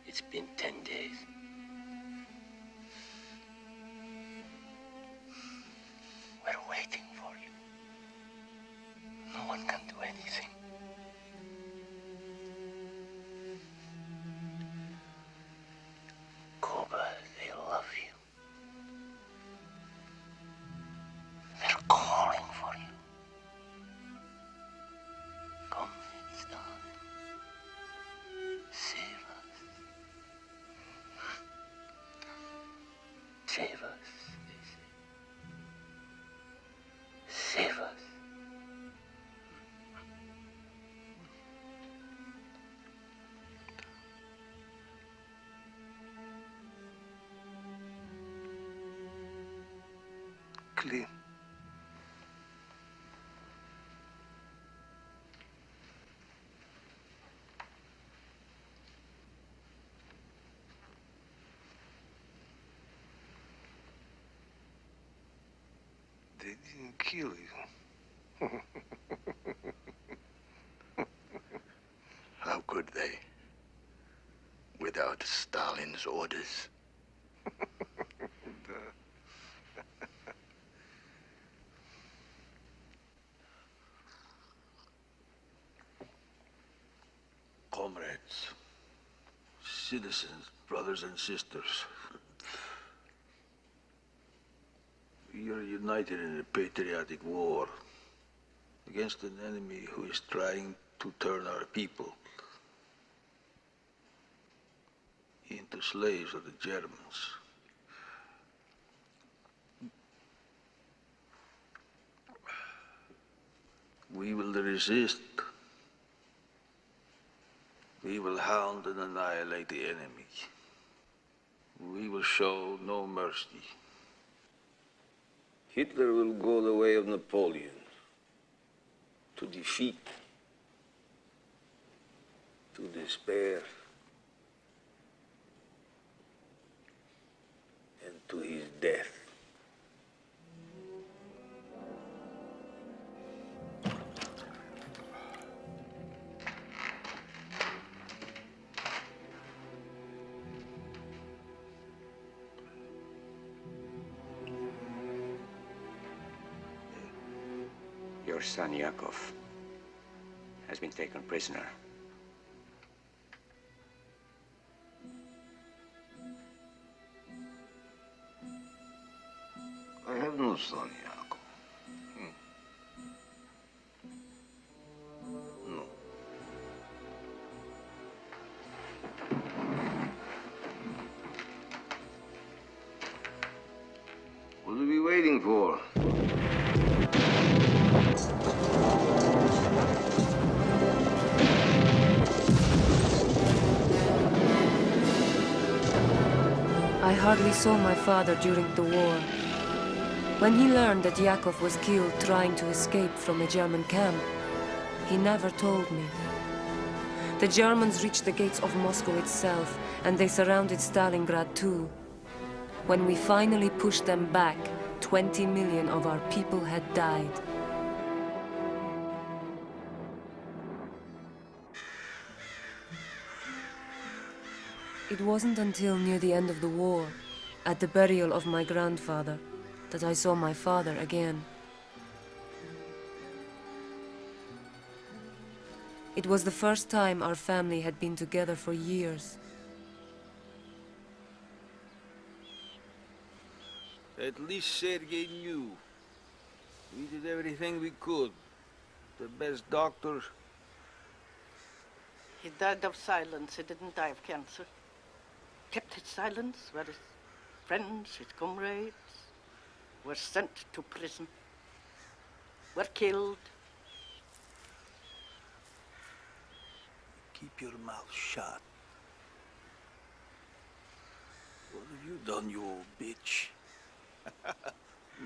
It's been 10 days. We're waiting for you. No one can do anything. Cuba, they love you. They're calling for you. Come, Stalin. Save us. Save us, they say. Save us. Clean. They didn't kill you. How could they? Without Stalin's orders. citizens, brothers and sisters. We are united in a patriotic war against an enemy who is trying to turn our people into slaves of the Germans. We will resist. We will hound and annihilate the enemy. We will show no mercy. Hitler will go the way of Napoleon, to defeat, to despair, and to his death. Your son, Yakov, has been taken prisoner. I have no son, Yakov. No. What are we waiting for? I hardly saw my father during the war. When he learned that Yakov was killed trying to escape from a German camp, he never told me. The Germans reached the gates of Moscow itself, and they surrounded Stalingrad too. When we finally pushed them back, 20 million of our people had died. It wasn't until near the end of the war, at the burial of my grandfather, that I saw my father again. It was the first time our family had been together for years. At least Sergei knew. We did everything we could. The best doctor. He died of silence. He didn't die of cancer. Kept his silence, where his friends, his comrades, were sent to prison, were killed. Keep your mouth shut. What have you done, you old bitch?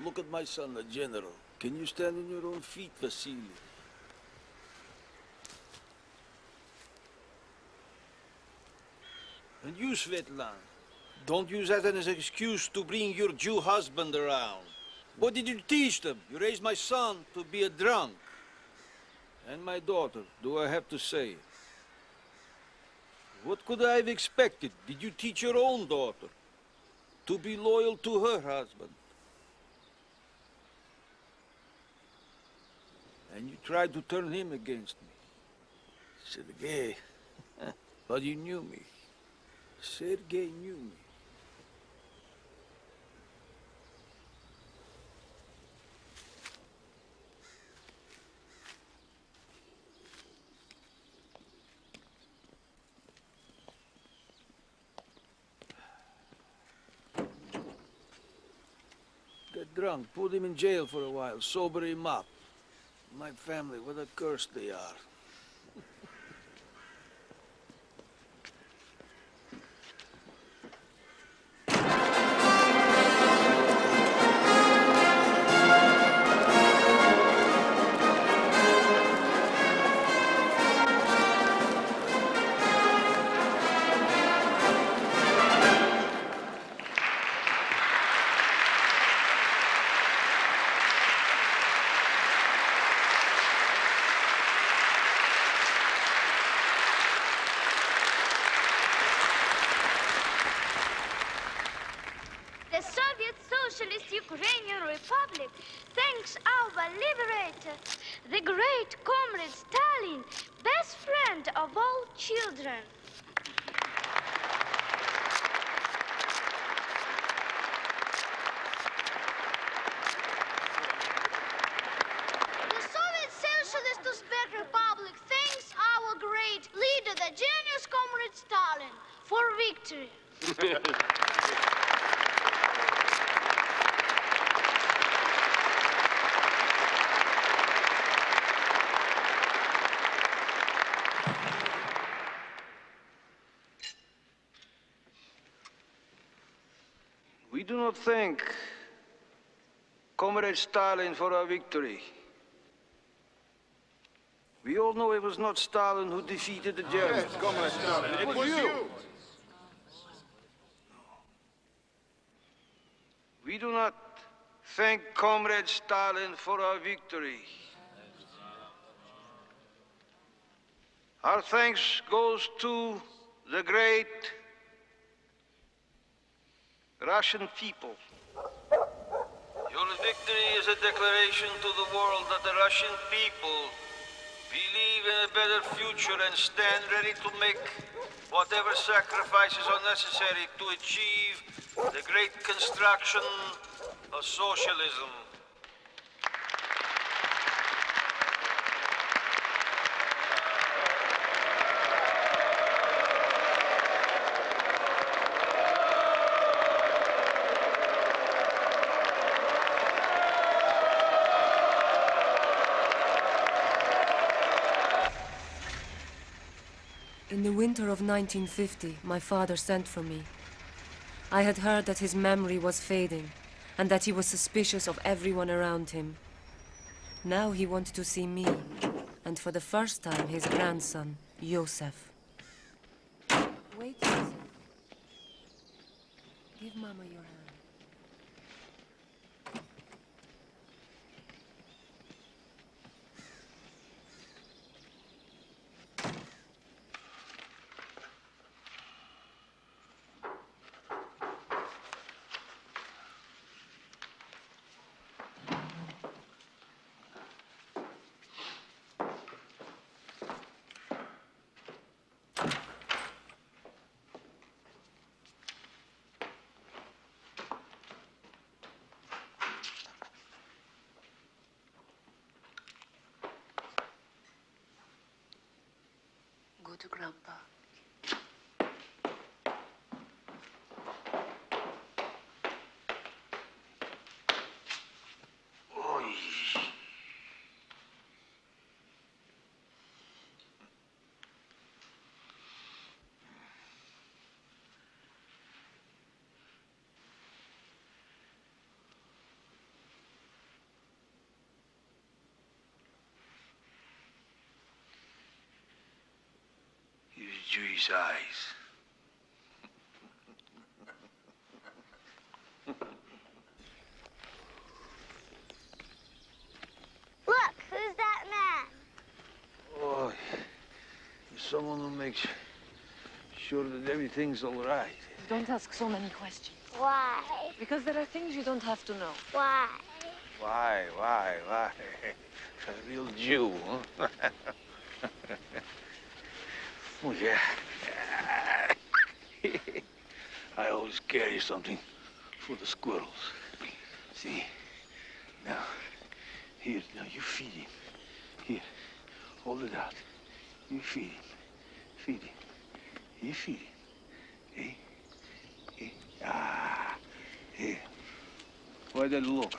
Look at my son, the general. Can you stand on your own feet, Vasily? And you, Svetlana, don't use that as an excuse to bring your Jew husband around. What did you teach them? You raised my son to be a drunk. And my daughter, do I have to say it? What could I have expected? Did you teach your own daughter to be loyal to her husband? And you tried to turn him against me. Sergei, but you knew me. Sergei knew me. Get drunk, put him in jail for a while, sober him up. My family, what a curse they are. The Soviet Socialist Ukrainian Republic thanks our liberator, the great comrade Stalin, best friend of all children. victory. We do not thank Comrade Stalin for our victory. We all know it was not Stalin who defeated the Germans. Yes, Comrade Stalin, it was you. We do not thank Comrade Stalin for our victory. Our thanks goes to the great Russian people. Your victory is a declaration to the world that the Russian people believe in a better future and stand ready to make whatever sacrifices are necessary to achieve the great construction of socialism. In the winter of 1950, my father sent for me. I had heard that his memory was fading, and that he was suspicious of everyone around him. Now he wanted to see me, and for the first time, his grandson, Josef. Wait, Josef. Give Mama your hand. Go to Grandpa. Use Jewish eyes. Look, who's that man? Oh, someone who makes sure that everything's all right. Don't ask so many questions. Why? Because there are things you don't have to know. Why? Why? A real Jew, huh? Oh, yeah. I always carry something for the squirrels. See? Now, here, now you feed him. Here, hold it out. You feed him. Feed him. You feed him. Hey? Hey? Ah. Here. Why that look?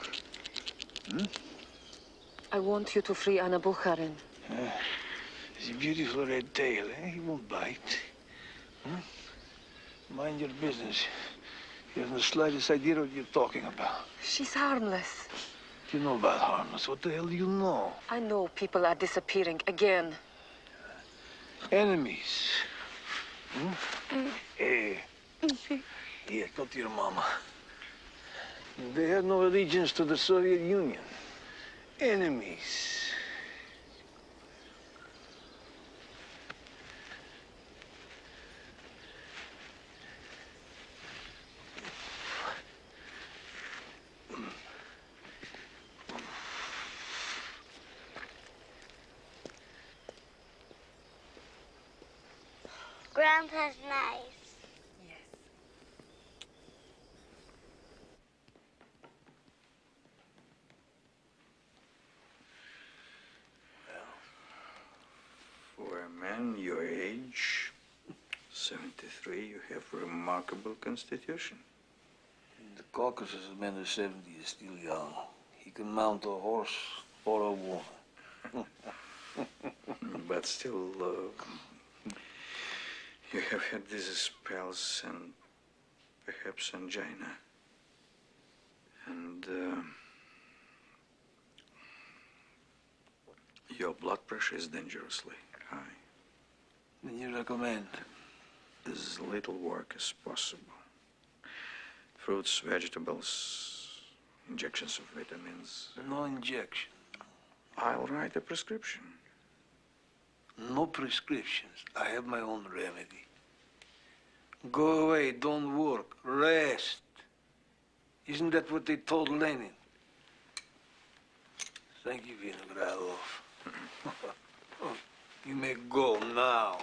Hmm? I want you to free Anna Bukharin. It's a beautiful red tail, eh? He won't bite. Hmm? Mind your business. You haven't the slightest idea what you're talking about. She's harmless. You know about harmless. What the hell do you know? I know people are disappearing again. Enemies. Hmm? Hey. Here, go to your mama. They had no allegiance to the Soviet Union. Enemies. Grandpa's nice. Yes. For a man your age, 73, you have a remarkable constitution. The Caucasus man of 70 is still young. He can mount a horse or a woman. But still, you have had these spells and perhaps angina. And your blood pressure is dangerously high. Then you recommend? As little work as possible. Fruits, vegetables, injections of vitamins. No injection. I'll write a prescription. No prescriptions. I have my own remedy. Go away, don't work, rest. Isn't that what they told Lenin? Thank you, Vinogradov. You may go now.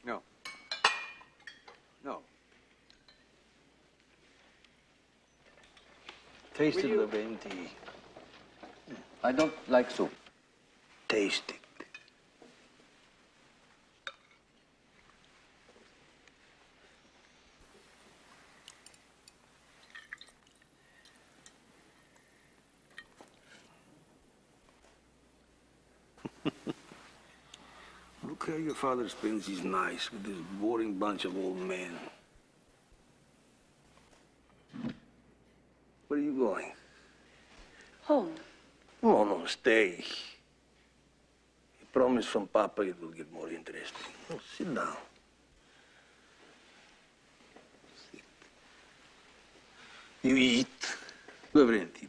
No. No. Taste it, Lavrenti. I don't like soup. Taste it. Look how your father spends his nights with this boring bunch of old men. Where are you going? Home. No, stay. You promised from Papa it will get more interesting. Oh, sit down. Sit. You eat. Lavrenti.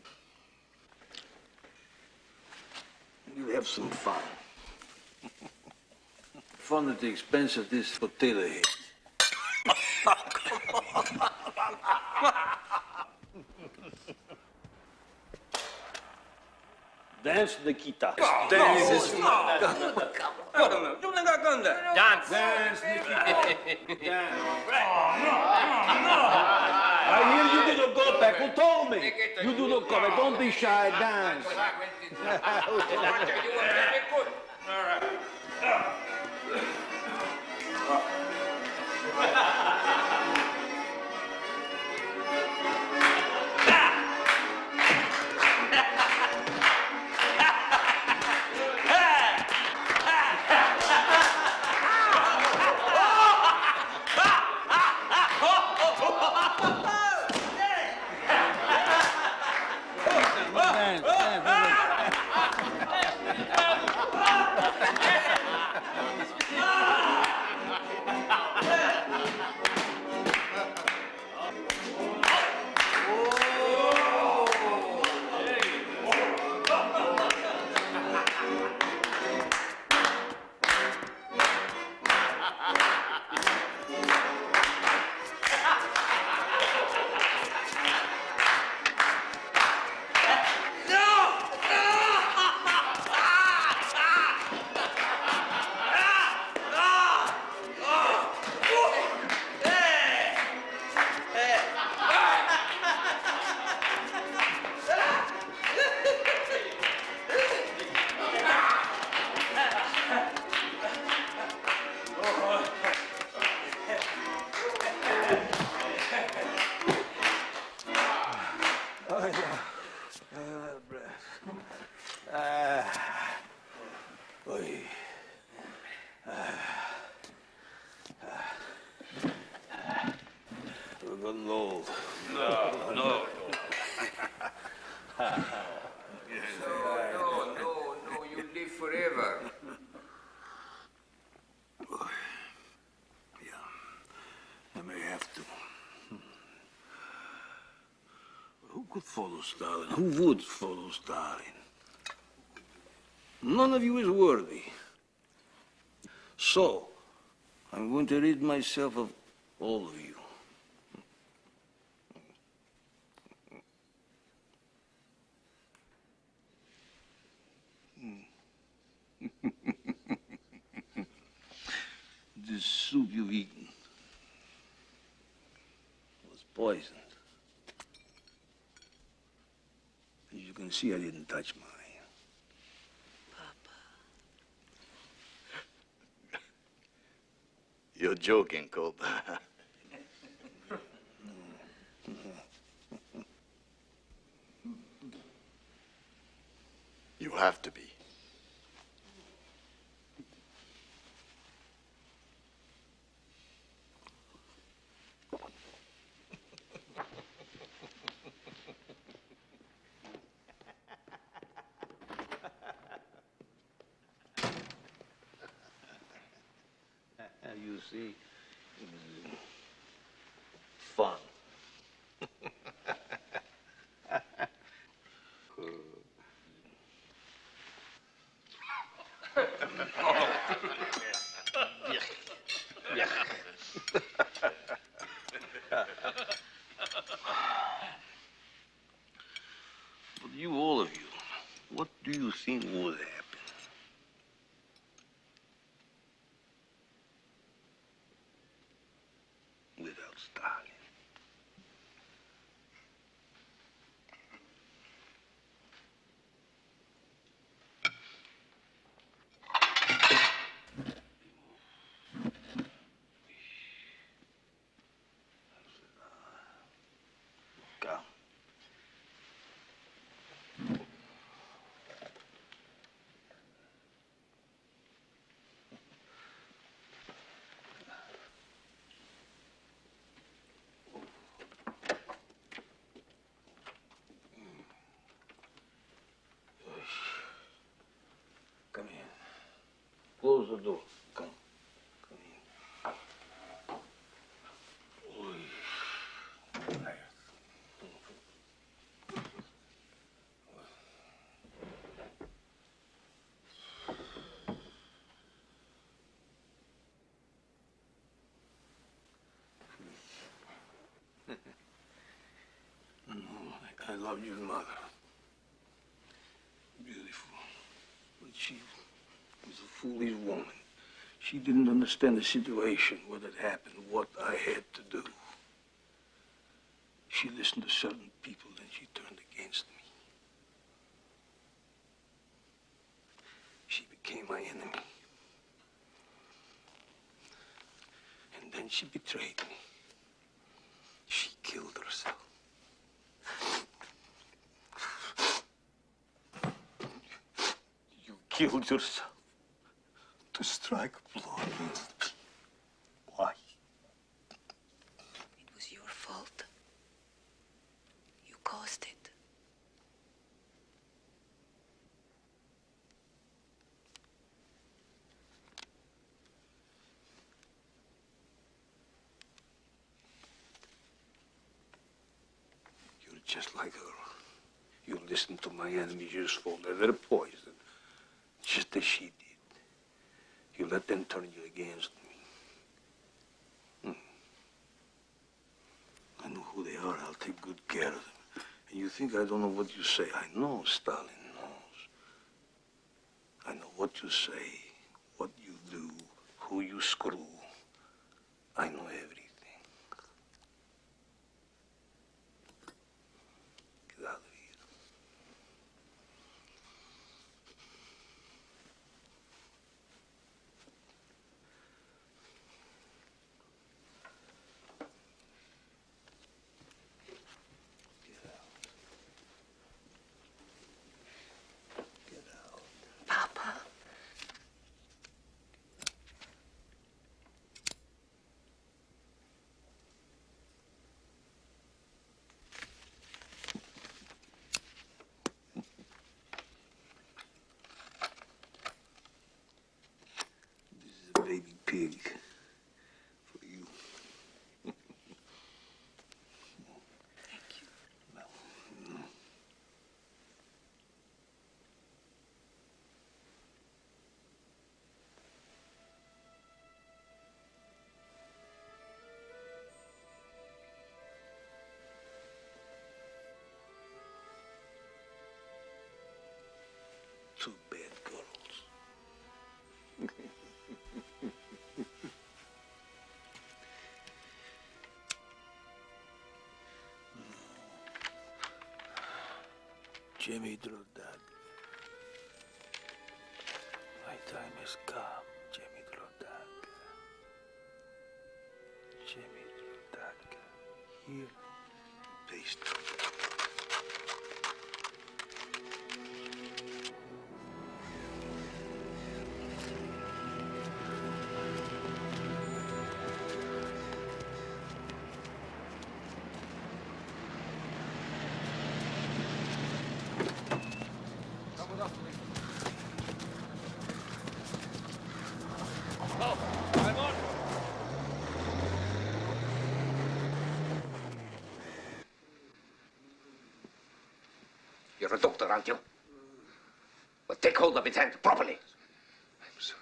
You have some fun. Fun at the expense of this potato head. Dance, Nikita. Dance. Dance. Dance, Nikita. Dance. I hear you do the go back. Who told me? You do the go back. Don't be shy. Dance. paper. I may have to. Who could follow Stalin? Who would follow Stalin? None of you is worthy. So, I'm going to rid myself of all of you. This soup you've eaten was poisoned. As you can see, I didn't touch mine. You're joking, Cobb. You have to be. You see, it was fun. But you, all of you, what do you think would happen? Without Stalin? Come. Come in. Close the door. Come. Come in. Oy. I loved your mother. Beautiful. But she was a foolish woman. She didn't understand the situation, what had happened, what I had to do. She listened to certain people, then she turned against me. She became my enemy. And then she betrayed me. She killed herself. You killed yourself to strike a blow against me. Why? It was your fault. You caused it. You're just like her. You listen to my enemies, you just fall their poison, just as she did. You let them turn you against me. I know who they are. I'll take good care of them. And you think I don't know what you say? I know Stalin knows. I know what you say, what you do, who you screw. I know everything. Get out of here. Papa. pig for you. Two bad girls. Jimmy Drodag. My time has come, Jimmy Drodag. Jimmy Drodag. Here. Paste. You're a doctor, aren't you? Well, take hold of his hand properly. I'm sorry.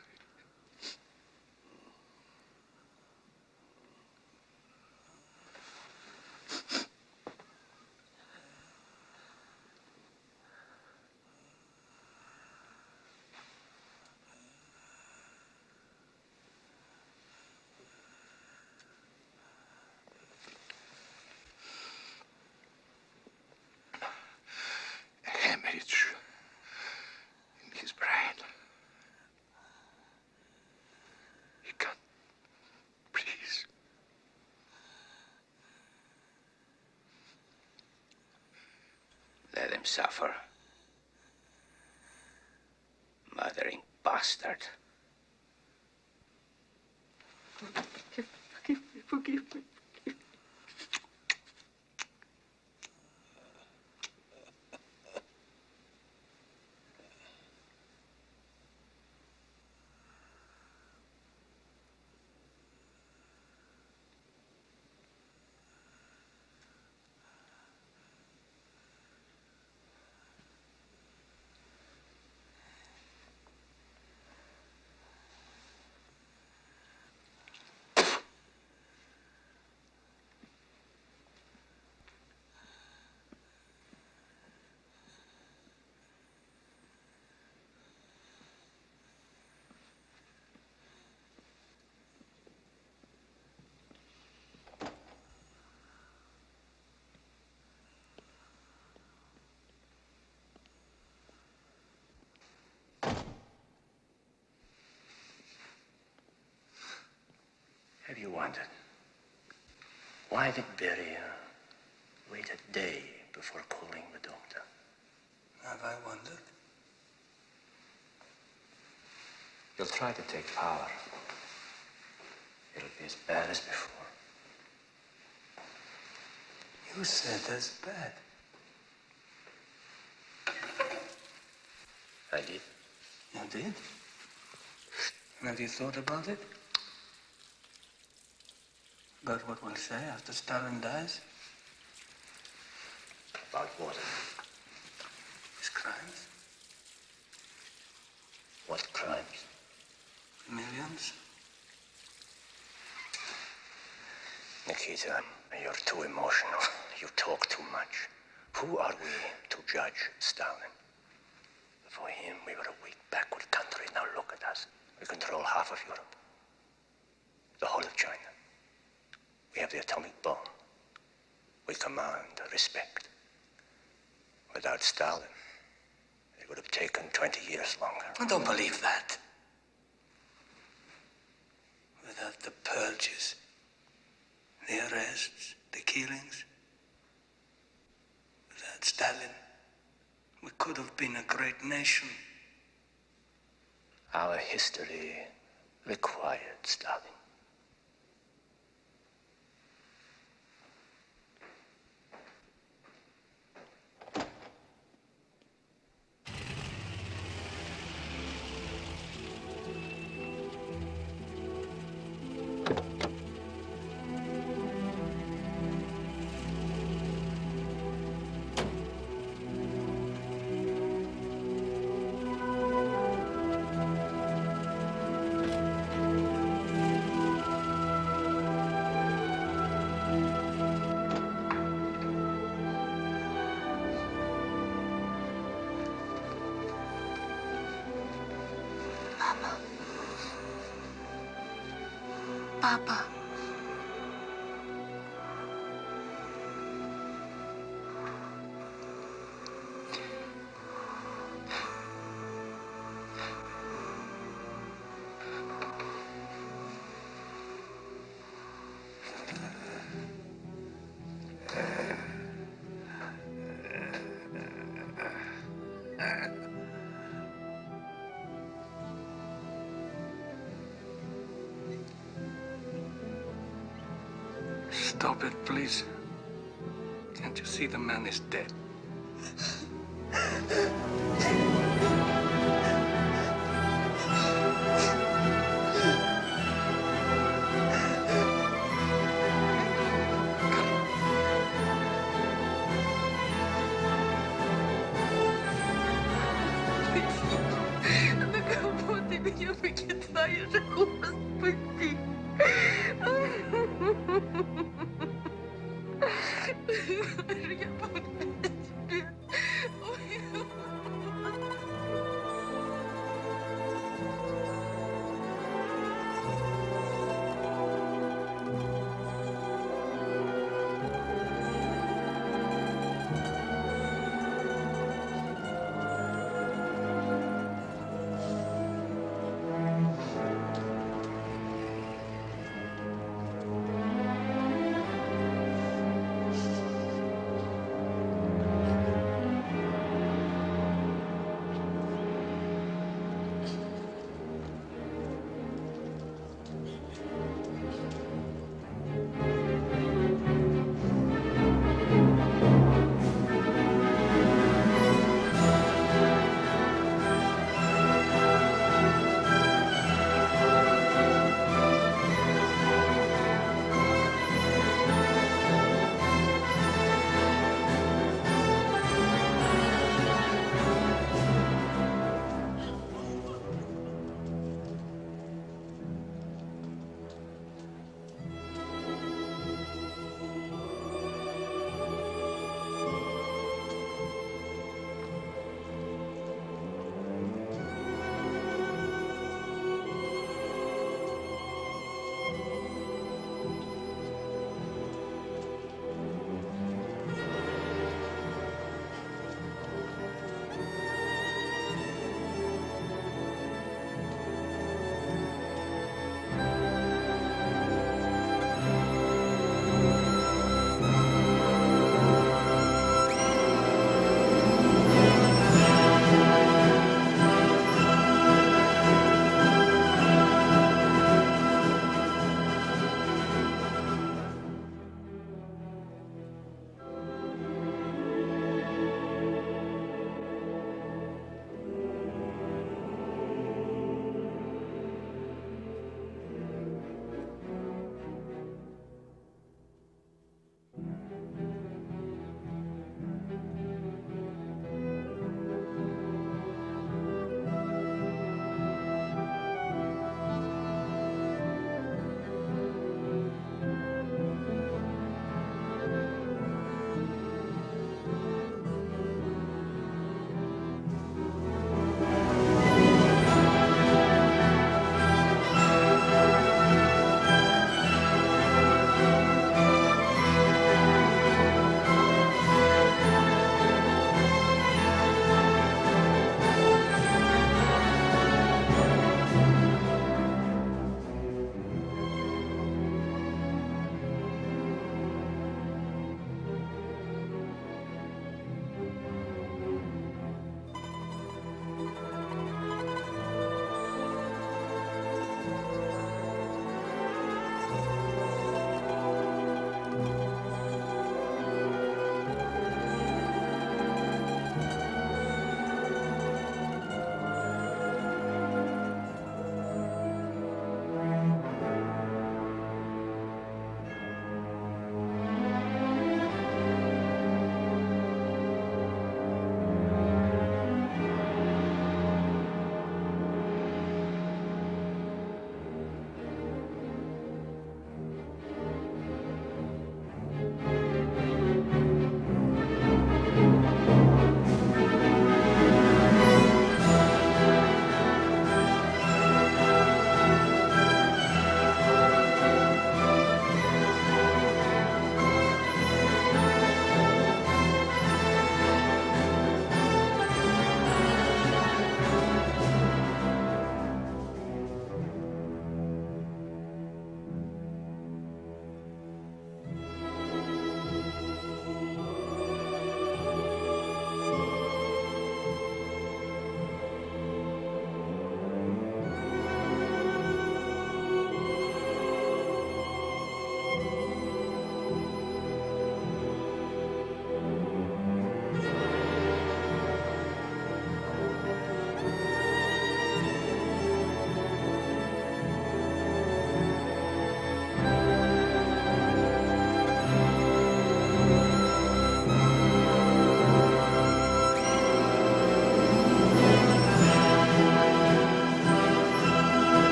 A hemorrhage in his brain. He can't breathe. Let him suffer. Murdering bastard. Forgive me. Have you wondered? Why did Berry wait a day before calling the doctor? Have I wondered? You'll try to take power. It'll be as bad as before. You said as bad. I did. You did? And have you thought about it? About what we'll say after Stalin dies? About what? His crimes? What crimes? Millions? Nikita, you're too emotional. You talk too much. Who are we to judge Stalin? For him, we were a weak, backward country. Now look at us. We control half of Europe. The whole of China. We have the atomic bomb. We command respect. Without Stalin, it would have taken 20 years longer. I don't believe that. Without the purges, the arrests, the killings, without Stalin, we could have been a great nation. Our history required Stalin. Papa. Stop it, please. Can't you see the man is dead? На кого ты меня выкидаешь, Хука?